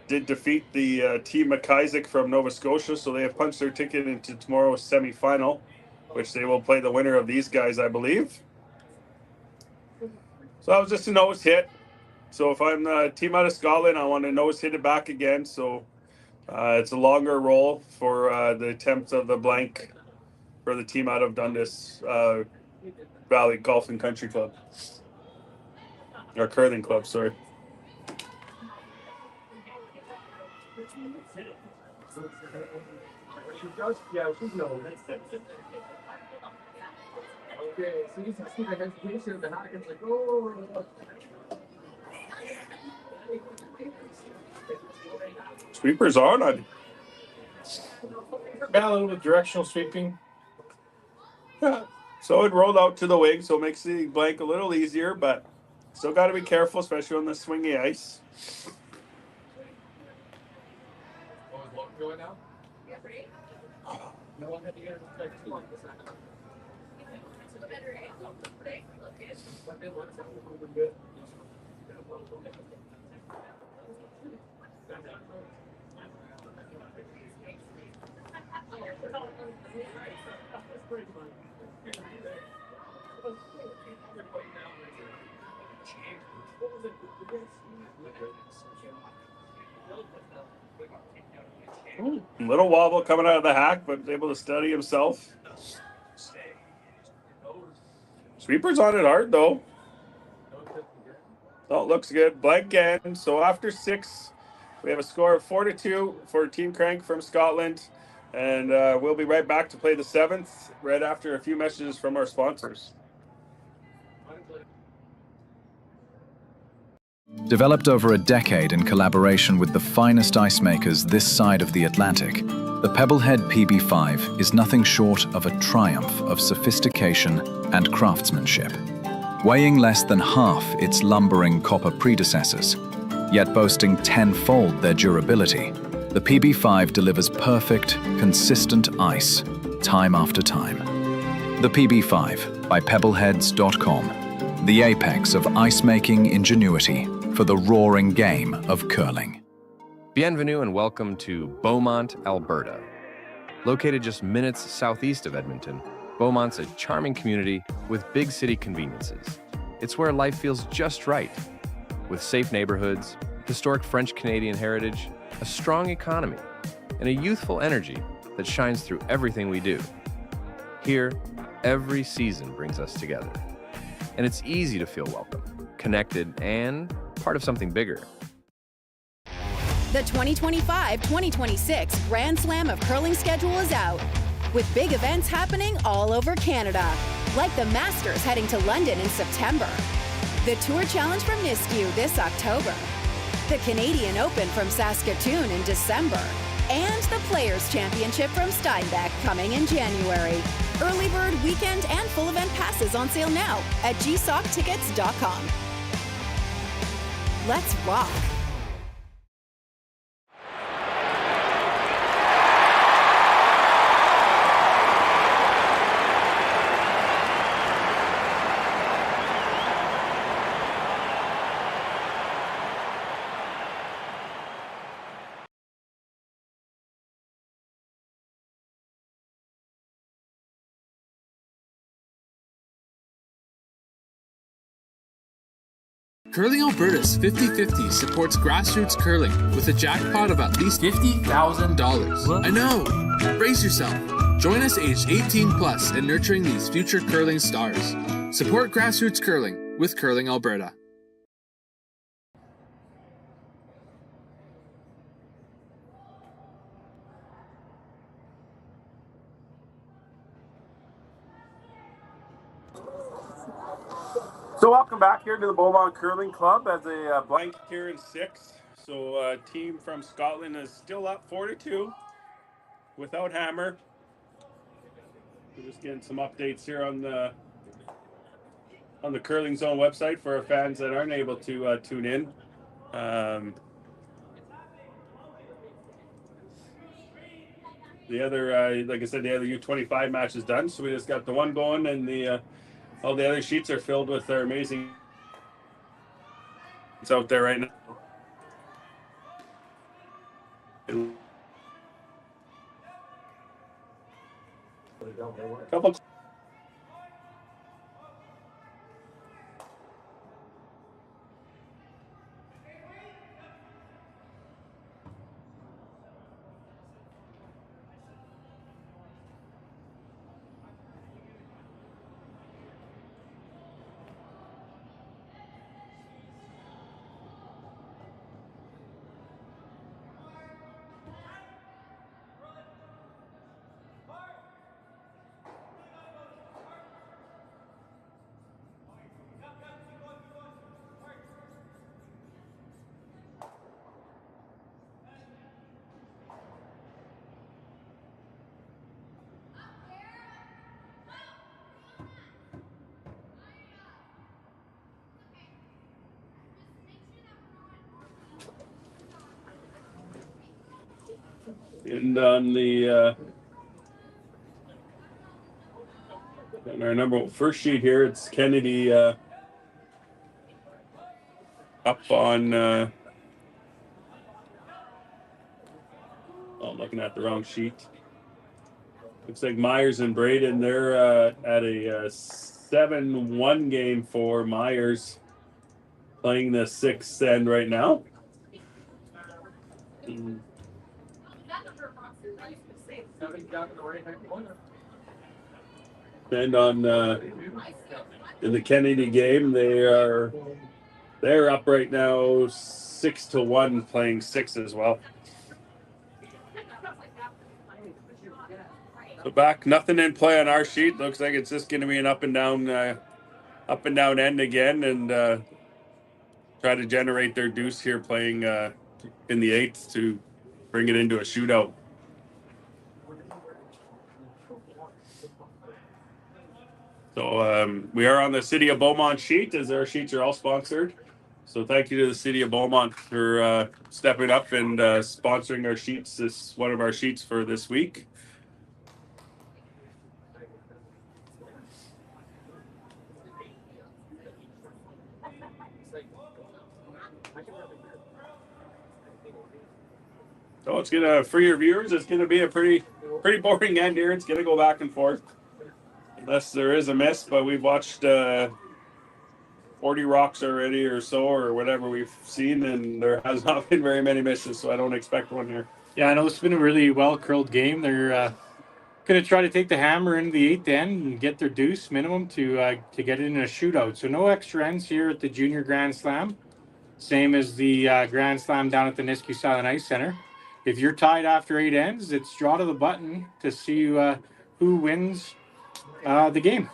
Speaker 3: did defeat the Team McIsaac from Nova Scotia, so they have punched their ticket into tomorrow's semifinal. which they will play the winner of these guys, I believe. So that was just a nose hit. So if I'm the team out of Scotland, I want to nose hit it back again. So it's a longer roll for the attempt of the blank for the team out of Dundas Valley Golf and Country Club. Or Curling Club, sorry. Sweeper's on.
Speaker 4: Got a little bit directional sweeping.
Speaker 3: Yeah. So it rolled out to the wing, so it makes the blank a little easier, but still got to be careful, especially on the swingy ice. Little wobble coming out of the hack, but able to steady himself. Sweeper's on it hard, though. Oh, looks good. Blank again. So after 6, we have a score of 4-2 for Team Craik from Scotland. And we'll be right back to play the 7th right after a few messages from our sponsors.
Speaker 11: Developed over a decade in collaboration with the finest ice makers this side of the Atlantic, the Pebblehead PB5 is nothing short of a triumph of sophistication and craftsmanship. Weighing less than half its lumbering copper predecessors, yet boasting tenfold their durability, the PB5 delivers perfect, consistent ice, time after time. The PB5 by pebbleheads.com, the apex of ice-making ingenuity for the roaring game of curling.
Speaker 1: Bienvenue and welcome to Beaumont, Alberta. Located just minutes southeast of Edmonton, Beaumont's a charming community with big city conveniences. It's where life feels just right, with safe neighborhoods, historic French-Canadian heritage, a strong economy, and a youthful energy that shines through everything we do. Here, every season brings us together, and it's easy to feel welcome, connected, and part of something bigger.
Speaker 12: The 2025-2026 Grand Slam of Curling schedule is out, with big events happening all over Canada, like the Masters heading to London in September, the Tour Challenge from Nisku this October, the Canadian Open from Saskatoon in December, and the Players' Championship from Steinbeck coming in January. Early bird weekend and full event passes on sale now at gsoctickets.com. Let's rock!
Speaker 13: Curling Alberta's 50-50 supports grassroots curling with a jackpot of at least $50,000. I know! Brace yourself. Join us aged 18 plus in nurturing these future curling stars. Support grassroots curling with Curling Alberta.
Speaker 3: So welcome back here to the Beaumont Curling Club as a blank here in 6. So team from Scotland is still up 4-2 without Hammer. We're just getting some updates here on the Curling Zone website for our fans that aren't able to tune in. The other, like I said, the other U25 match is done, so we just got the one going, and the all the other sheets are filled with our amazing. It's out there right now. Couple. And on the on our first sheet here, it's Kennedy up on. I'm looking at the wrong sheet. Looks like Myers and Braden. They're at a 7-1 game for Myers, playing the sixth end right now. And on in the Kennedy game, they're up right now 6-1, playing six as well. So back, nothing in play on our sheet. Looks like it's just going to be an up and down end again, and try to generate their deuce here, playing in the eighth to bring it into a shootout. So we are on the City of Beaumont sheet, as our sheets are all sponsored. So thank you to the City of Beaumont for stepping up and sponsoring our sheets. This is one of our sheets for this week. So it's gonna, for your viewers, it's gonna be a pretty boring end here. It's gonna go back and forth, unless there is a miss. But we've watched 40 rocks already or so, or whatever we've seen, and there has not been very many misses. So I don't expect one here.
Speaker 4: Yeah, I know it's been a really well curled game. They're going to try to take the hammer into the eighth end and get their deuce minimum to get it in a shootout. So no extra ends here at the Junior Grand Slam. Same as the Grand Slam down at the Nisku Silent Ice Center. If you're tied after 8 ends, it's draw to the button to see who wins the game.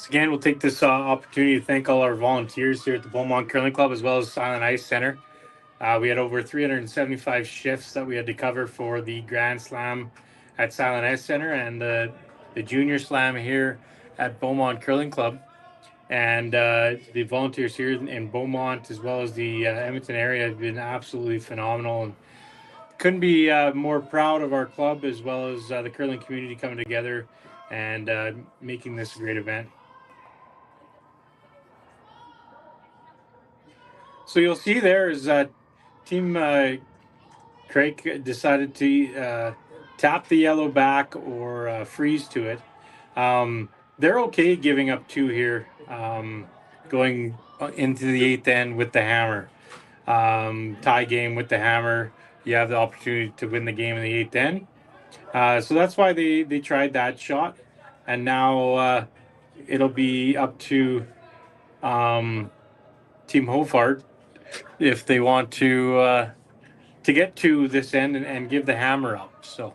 Speaker 4: Again, we'll take this opportunity to thank all our volunteers here at the Beaumont Curling Club, as well as Silent Ice Center. We had over 375 shifts that we had to cover for the Grand Slam at Silent Ice Center and the Junior Slam here at Beaumont Curling Club. And the volunteers here in Beaumont, as well as the Edmonton area, have been absolutely phenomenal. And couldn't be more proud of our club, as well as the curling community coming together and making this a great event. So you'll see there is Team Craik decided to tap the yellow back or freeze to it. They're okay giving up 2 here, going into the 8th end with the hammer. Tie game with the hammer. You have the opportunity to win the game in the 8th end. So that's why they tried that shot, and now it'll be up to Team Hocevar if they want to get to this end and give the hammer up. So.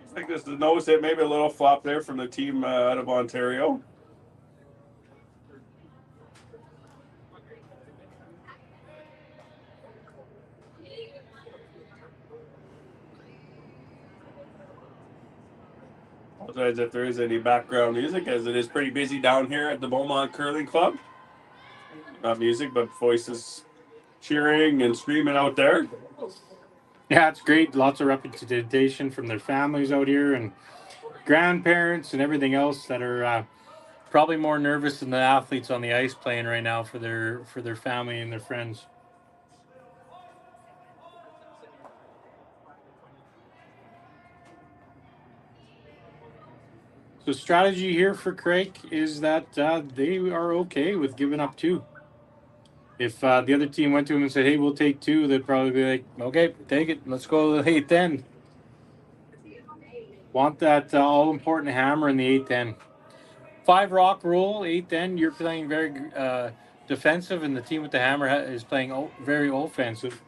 Speaker 3: I think this is nose hit, maybe a little flop there from the team out of Ontario. Apologize if there is any background music, as it is pretty busy down here at the Beaumont Curling Club. Not music, but voices cheering and screaming out there.
Speaker 4: Yeah, it's great. Lots of representation from their families out here and grandparents and everything else that are probably more nervous than the athletes on the ice playing right now for their family and their friends. So strategy here for Craik is that they are okay with giving up 2. If the other team went to them and said, "Hey, we'll take 2," they'd probably be like, "Okay, take it. Let's go to the 8th end." Want that all-important hammer in the 8th end. 5 rock rule, 8th end. You're playing very defensive, and the team with the hammer is playing very offensive.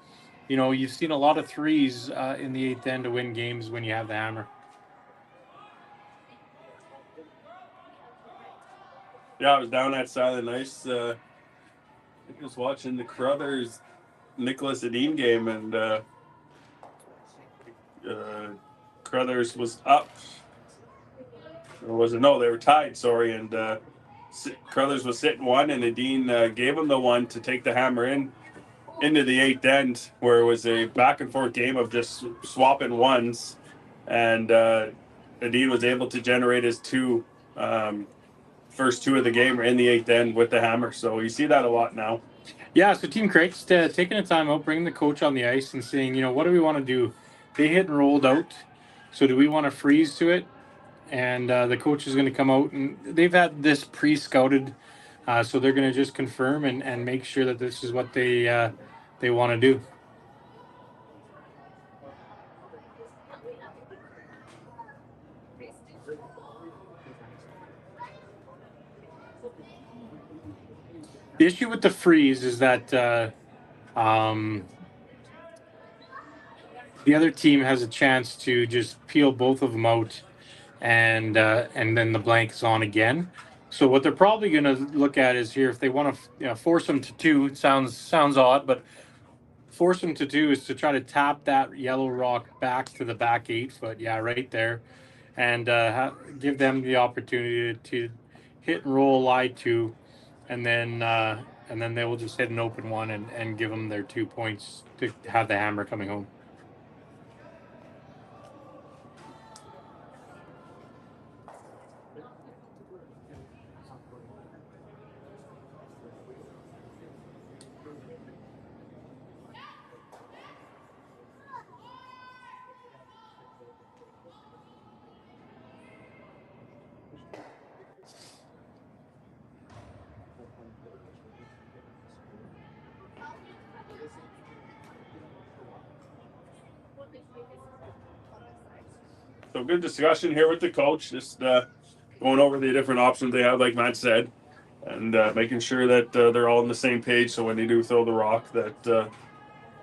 Speaker 4: You know, you've seen a lot of 3s in the 8th end to win games when you have the hammer.
Speaker 3: Yeah, I was down that side of the ice. I was watching the Crothers Nicholas Edin game, and Crothers was up. Or was it? No, they were tied, sorry. And Crothers was sitting 1, and Edin gave him the 1 to take the hammer into the 8th end, where it was a back and forth game of just swapping 1s. And Edin was able to generate his 2 first 2 of the game in the 8th end with the hammer. So you see that a lot now.
Speaker 4: Yeah, so Team Craik's taking a time out, bringing the coach on the ice and saying, you know, what do we want to do? They hit and rolled out. So do we want to freeze to it? And the coach is going to come out, and they've had this pre-scouted. So they're going to just confirm and make sure that this is what they want to do. The issue with the freeze is that the other team has a chance to just peel both of them out, and then the blank is on again. So what they're probably going to look at is here, if they want to force them to 2. It sounds odd, but force them to 2 is to try to tap that yellow rock back to the back 8 foot. Yeah, right there, and give them the opportunity to hit and roll lie 2. And then they will just hit an open 1 and give them their 2 points to have the hammer coming home.
Speaker 3: So good discussion here with the coach, just going over the different options they have, like Matt said, and making sure that they're all on the same page. So when they do throw the rock, that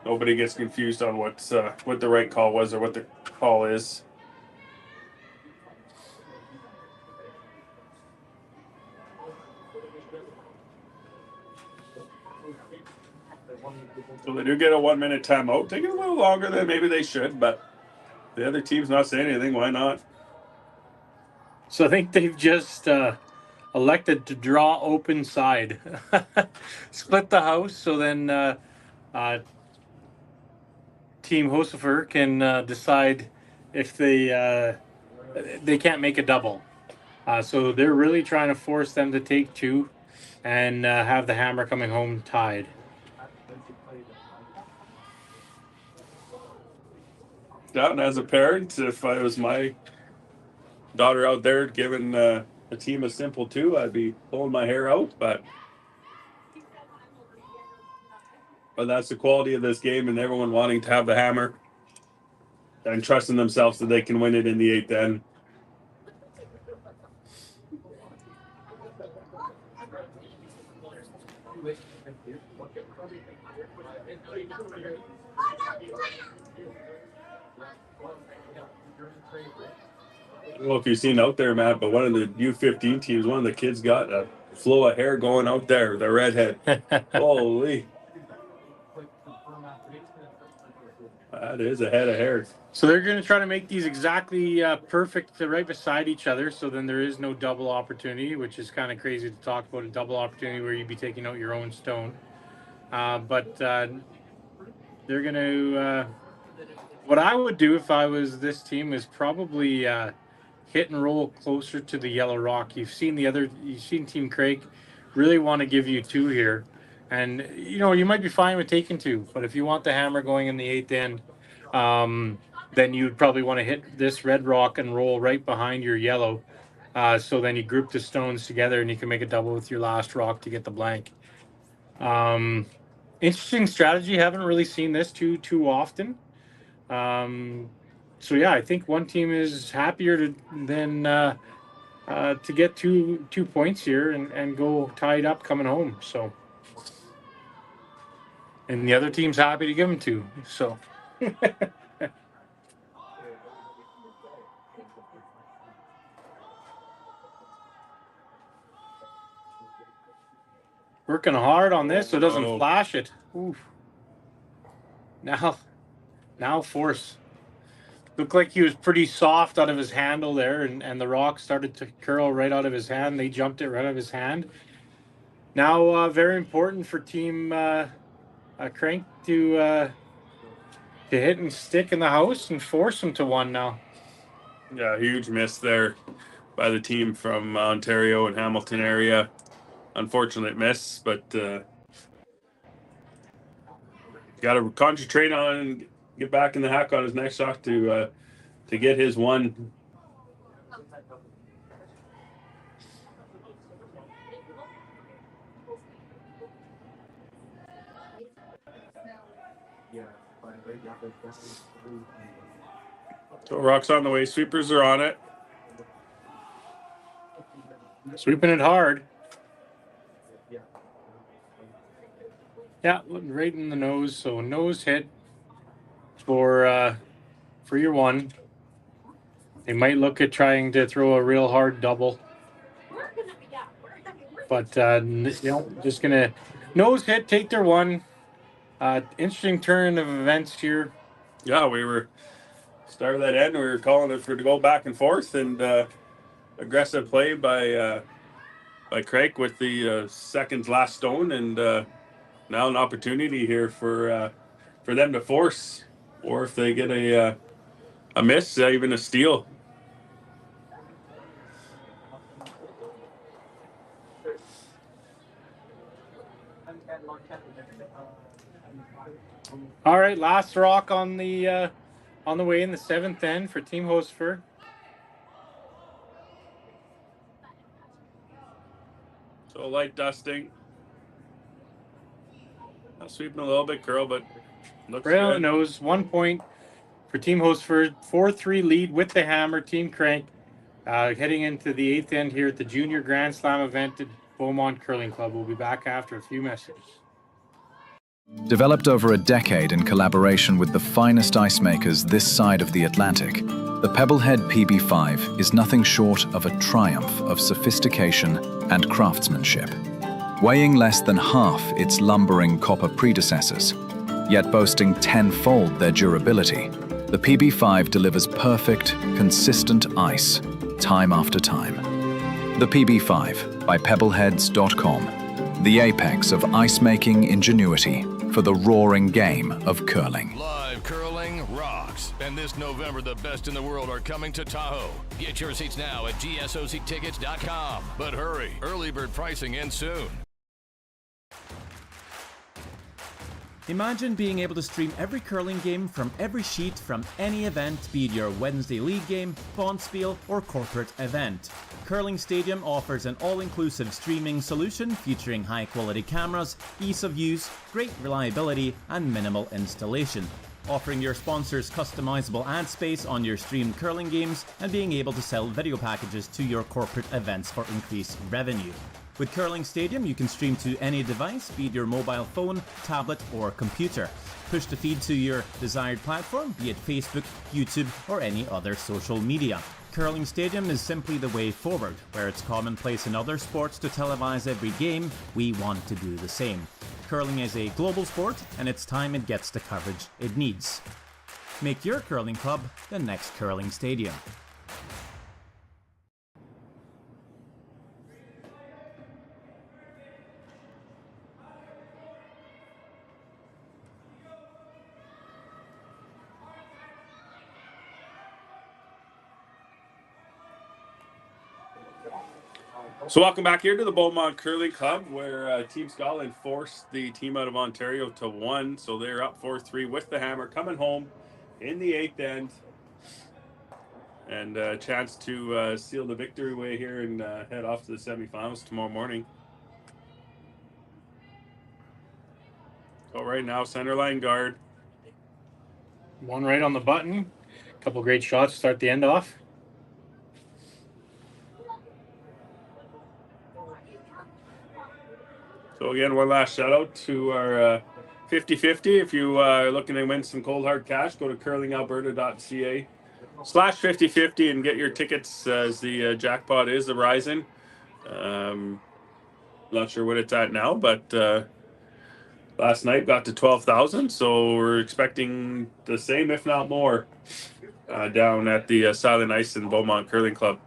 Speaker 3: nobody gets confused on what the right call was or what the call is. So they do get a 1-minute timeout. Taking a little longer than maybe they should, but the other team's not saying anything. Why not?
Speaker 4: So I think they've just elected to draw open side. Split the house, so then Team Hocevar can decide if they they can't make a double. So they're really trying to force them to take 2 and have the hammer coming home tied.
Speaker 3: Yeah, and as a parent, if I was my daughter out there giving a team a simple 2, I'd be pulling my hair out. But that's the quality of this game, and everyone wanting to have the hammer and trusting themselves that they can win it in the 8th end. I don't know if you've seen out there, Matt, but one of the U15 teams, one of the kids got a flow of hair going out there, the redhead. Holy. That is a head of hair.
Speaker 4: So they're going to try to make these exactly perfect right beside each other, so then there is no double opportunity, which is kind of crazy to talk about a double opportunity where you'd be taking out your own stone. But they're going to... what I would do if I was this team is probably hit and roll closer to the yellow rock. You've seen Team Craik really want to give you 2 here. And, you might be fine with taking 2, but if you want the hammer going in the 8th end, then you'd probably want to hit this red rock and roll right behind your yellow. So then you group the stones together and you can make a double with your last rock to get the blank. Interesting strategy. Haven't really seen this too often. So yeah, I think one team is happier than to get two points here and go tied up coming home. So, and the other team's happy to give them 2. So. Working hard on this so it doesn't flash it. Oof. Now force. Looked like he was pretty soft out of his handle there, and the rock started to curl right out of his hand. They jumped it right out of his hand. Now, very important for Team Craik to hit and stick in the house and force him to 1 now.
Speaker 3: Yeah, huge miss there by the team from Ontario and Hamilton area. Unfortunate miss, but got to concentrate on get back in the hack on his next shot to get his 1. So rock's on the way. Sweepers are on it.
Speaker 4: Sweeping it hard. Yeah, right in the nose. So nose hit for your 1. They might look at trying to throw a real hard double, but just gonna nose hit, take their 1. Interesting turn of events here.
Speaker 3: Yeah, we were start of that end. We were calling it to go back and forth, and aggressive play by Craik with the second last stone, and now an opportunity here for them to force, or if they get a miss, even a steal.
Speaker 4: All right, last rock on the way in the 7th end for Team Hocevar.
Speaker 3: So light dusting. Sweeping a little bit, curl, but looks
Speaker 4: right
Speaker 3: good.
Speaker 4: on the nose. 1 point for Team Hocevar. 4-3 lead with the hammer. Team Craik heading into the 8th end here at the Junior Grand Slam event at Beaumont Curling Club. We'll be back after a few messages.
Speaker 11: Developed over a decade in collaboration with the finest ice makers this side of the Atlantic, the Pebblehead PB5 is nothing short of a triumph of sophistication and craftsmanship. Weighing less than half its lumbering copper predecessors, yet boasting tenfold their durability, the PB5 delivers perfect, consistent ice, time after time. The PB5 by Pebbleheads.com, the apex of ice-making ingenuity for the roaring game of curling.
Speaker 2: Live curling rocks. And this November, the best in the world are coming to Tahoe. Get your seats now at gsoctickets.com. But hurry, early bird pricing ends soon.
Speaker 14: Imagine being able to stream every curling game from every sheet from any event, be it your Wednesday league game, bonspiel, or corporate event. Curling Stadium offers an all-inclusive streaming solution featuring high-quality cameras, ease of use, great reliability, and minimal installation. Offering your sponsors customizable ad space on your streamed curling games and being able to sell video packages to your corporate events for increased revenue. With Curling Stadium, you can stream to any device, be it your mobile phone, tablet, or computer. Push the feed to your desired platform, be it Facebook, YouTube, or any other social media. Curling Stadium is simply the way forward. Where it's commonplace in other sports to televise every game, we want to do the same. Curling is a global sport, and it's time it gets the coverage it needs. Make your curling club the next Curling Stadium.
Speaker 3: So welcome back here to the Beaumont Curling Club, where Team Scotland forced the team out of Ontario to 1. So they're up 4-3 with the hammer, coming home in the 8th end. And a chance to seal the victory way here and head off to the semifinals tomorrow morning. So right now, center line guard.
Speaker 4: One right on the button. A couple great shots to start the end off.
Speaker 3: So again, one last shout out to our 50-50. If you are looking to win some cold hard cash, go to curlingalberta.ca/50-50 and get your tickets as the jackpot is rising. Not sure what it's at now, but last night got to 12,000, so we're expecting the same, if not more, down at the Silent Ice and Beaumont Curling Club.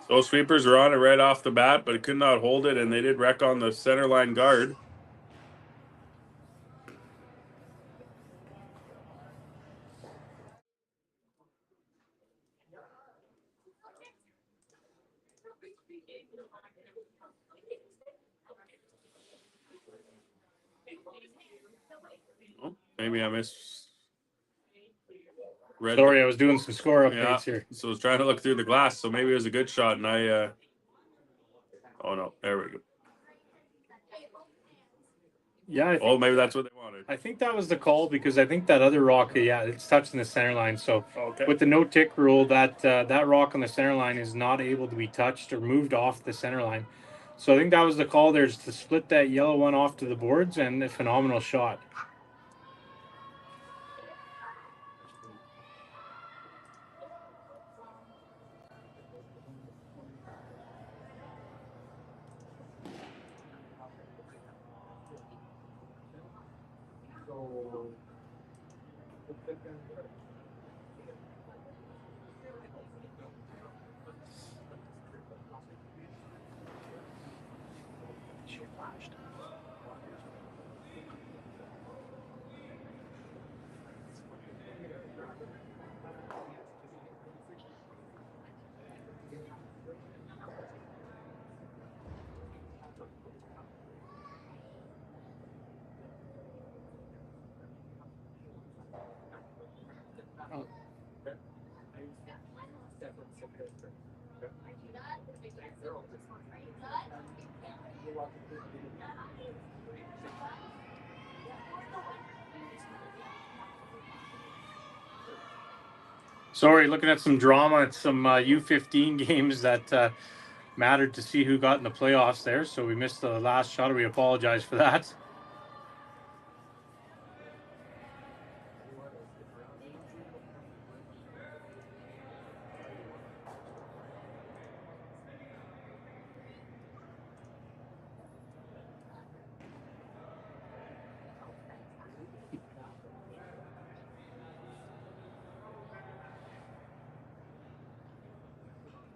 Speaker 3: Those sweepers were on it right off the bat, but it could not hold it, and they did wreck on the center line guard. Oh, maybe I missed.
Speaker 4: Sorry, I was doing some score updates here.
Speaker 3: So I was trying to look through the glass, so maybe it was a good shot, and I oh no, there we go.
Speaker 4: Yeah.
Speaker 3: Maybe that's what they wanted.
Speaker 4: I think that was the call, because I think that other rock, it's touching the center line. So with the no tick rule, that rock on the center line is not able to be touched or moved off the center line. So I think that was the call there, is to split that yellow one off to the boards, and a phenomenal shot. Sorry, looking at some drama at some U15 games that mattered to see who got in the playoffs there. So we missed the last shot. We apologize for that.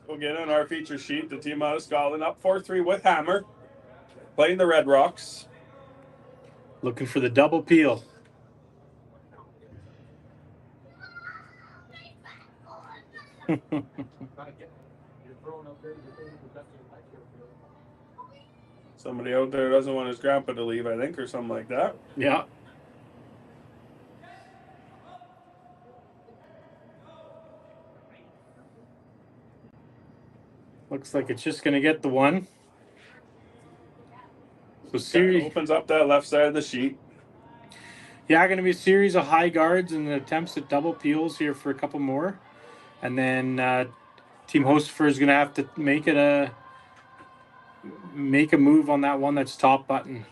Speaker 3: Again, on our feature sheet, the team out of Scotland up 4-3 with Hammer, playing the Red Rocks.
Speaker 4: Looking for the double peel.
Speaker 3: Somebody out there doesn't want his grandpa to leave, I think, or something like that.
Speaker 4: Yeah. Looks like it's just going to get the one. So series
Speaker 3: opens up that left side of the sheet.
Speaker 4: Yeah, going to be a series of high guards and attempts at double peels here for a couple more. And then Team Hocevar is going to have to make a move on that one that's top button.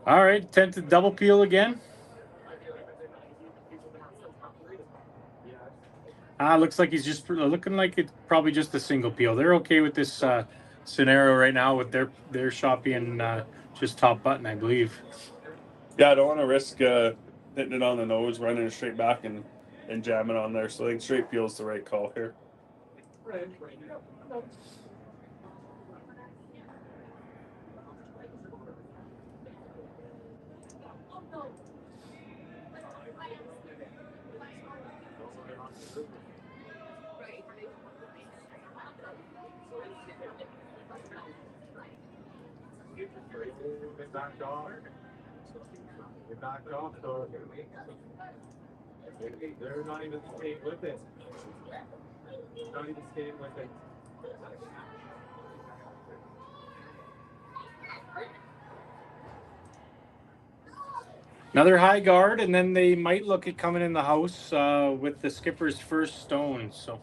Speaker 4: All right, attempt to double peel again. Looks like he's just looking like it's probably just a single peel. They're okay with this scenario right now with their shot being just top button, I believe.
Speaker 3: Yeah, I don't want to risk hitting it on the nose, running it straight back and jamming on there. So I think straight peel is the right call here.
Speaker 18: They're not even staying with it. Not even staying with it.
Speaker 4: Another high guard, and then they might look at coming in the house with the skipper's first stone. So.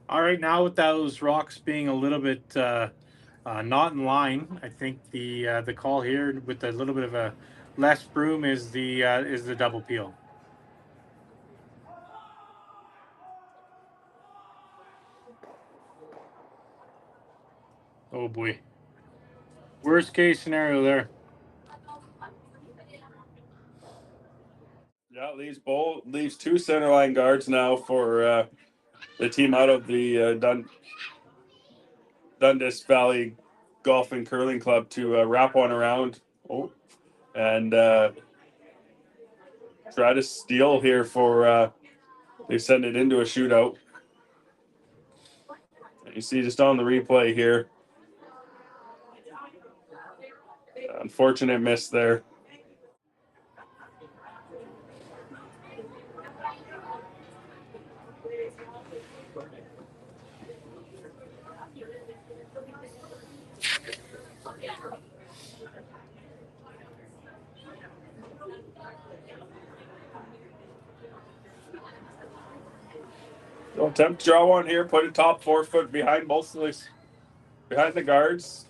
Speaker 4: All right, now with those rocks being a little bit not in line, I think the call here with a little bit of a less broom is the double peel. Oh boy, worst case scenario there.
Speaker 3: Yeah, leaves two center line guards now for the team out of the Dundas Valley Golf and Curling Club to wrap one around and try to steal here for they send it into a shootout. You see just on the replay here, unfortunate miss there. Don't attempt to draw one here. Put it top 4 foot behind both of these, behind the guards.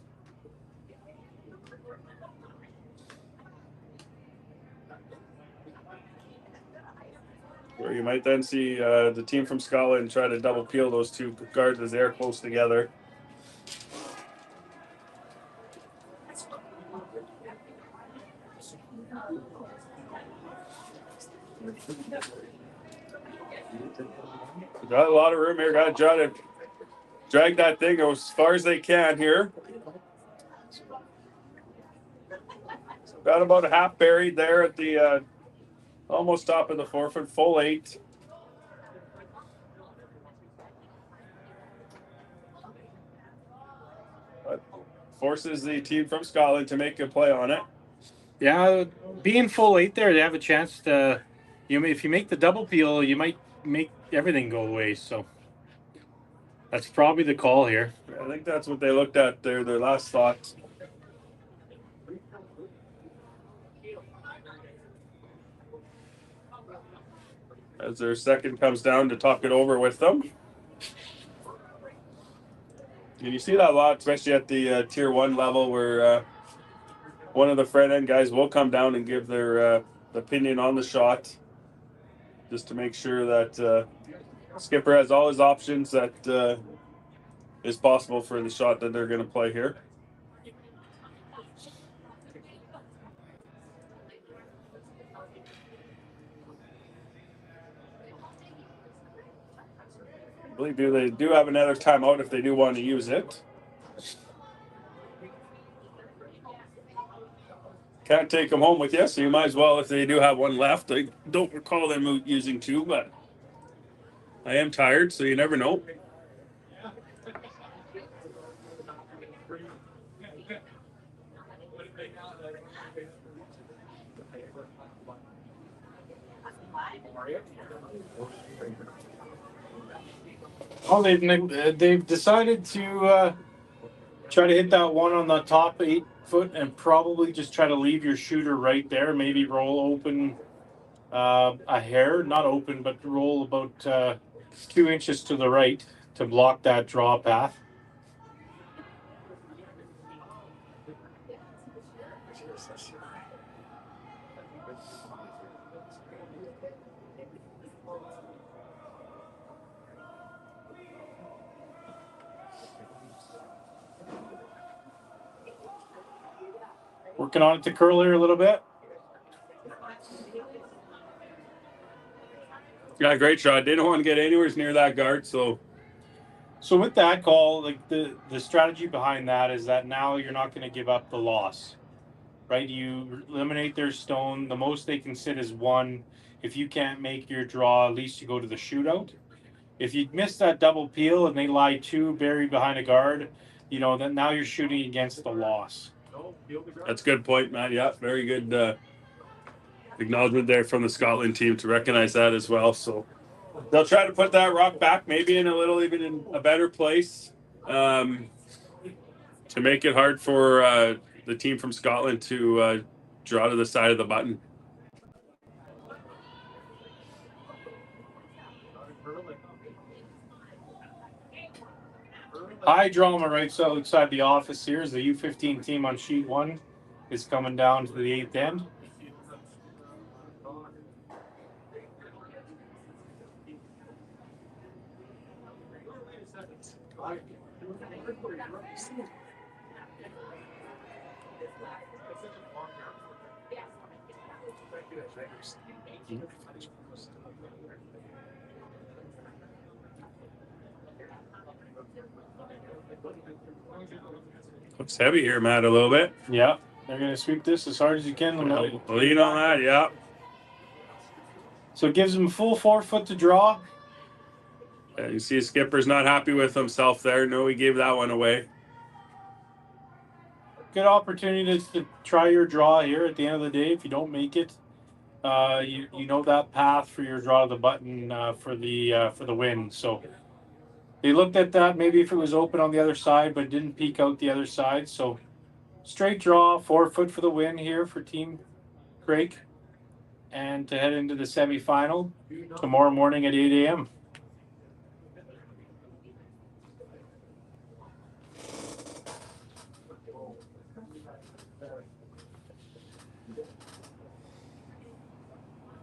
Speaker 3: Where you might then see the team from Scotland try to double peel those two guards as they're close together. Got a lot of room here. Got to try to drag that thing as far as they can here. Got about a half buried there at the almost top of the 4 foot, full 8. But forces the team from Scotland to make a play on it.
Speaker 4: Yeah, being full 8 there, they have a chance to. If you make the double peel, you might make everything go away. So that's probably the call here.
Speaker 3: I think that's what they looked at their last thought. As their second comes down to talk it over with them. And you see that a lot, especially at the tier 1 level, where one of the front end guys will come down and give their opinion on the shot, just to make sure that skipper has all his options that is possible for the shot that they're going to play here. I believe they do have another timeout if they do want to use it. Can't take them home with you, so you might as well if they do have one left. I don't recall them using 2, but I am tired, so you never know.
Speaker 4: Oh, they've decided to try to hit that one on the top 8 foot and probably just try to leave your shooter right there. Maybe roll open a hair, not open, but roll about 2 inches to the right to block that draw path. Working on it to curl here a little bit.
Speaker 3: Yeah, great shot. They don't want to get anywhere near that guard, so
Speaker 4: with that call, like the strategy behind that is that now you're not going to give up the loss, right? You eliminate their stone. The most they can sit is 1. If you can't make your draw, at least you go to the shootout. If you miss that double peel and they lie 2 buried behind a guard, then now you're shooting against the loss.
Speaker 3: That's a good point, Matt. Yeah, very good acknowledgement there from the Scotland team to recognize that as well. So they'll try to put that rock back, maybe even in a better place, to make it hard for the team from Scotland to draw to the side of the button.
Speaker 4: High drama right outside the office here is the U15 team on sheet 1 is coming down to the 8th end.
Speaker 3: Looks heavy here, Matt, a little bit.
Speaker 4: Yeah, they're going to sweep this as hard as you can.
Speaker 3: Lean on that, yeah.
Speaker 4: So it gives them full 4 foot to draw.
Speaker 3: Yeah, you see skipper's not happy with himself there. No, he gave that one away.
Speaker 4: Good opportunity to try your draw here at the end of the day. If you don't make it, you know that path for your draw to the button for the win. So they looked at that, maybe if it was open on the other side, but didn't peek out the other side. So straight draw, 4 foot for the win here for Team Craik, and to head into the semifinal tomorrow morning at 8 a.m.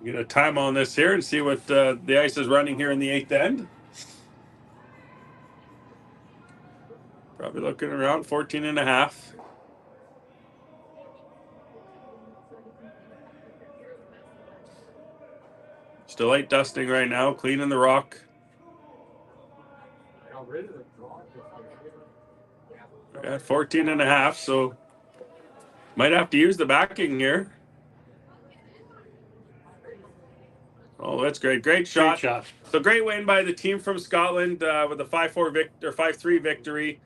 Speaker 3: Get a time on this here and see what the ice is running here in the 8th end. Probably looking around 14 and a half. Still light dusting right now, cleaning the rock. At 14 and a half, so might have to use the backing here. Oh, that's great. Great shot.
Speaker 4: Great shot.
Speaker 3: So great win by the team from Scotland with a 5-3 victory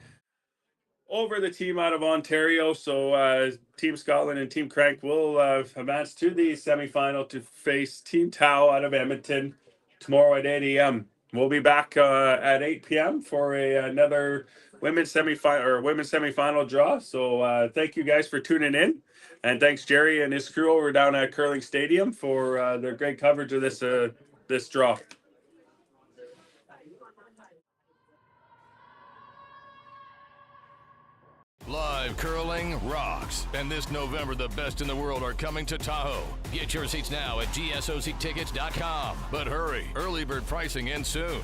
Speaker 3: over the team out of Ontario. So Team Scotland and Team Craik will advance to the semifinal to face Team Tau out of Edmonton tomorrow at 8 a.m. We'll be back at 8 p.m. for another women's semifinal draw. So thank you guys for tuning in. And thanks Jerry and his crew over down at Curling Stadium for their great coverage of this draw.
Speaker 2: Live curling rocks. And this November, the best in the world are coming to Tahoe. Get your seats now at GSOCtickets.com. But hurry, early bird pricing ends soon.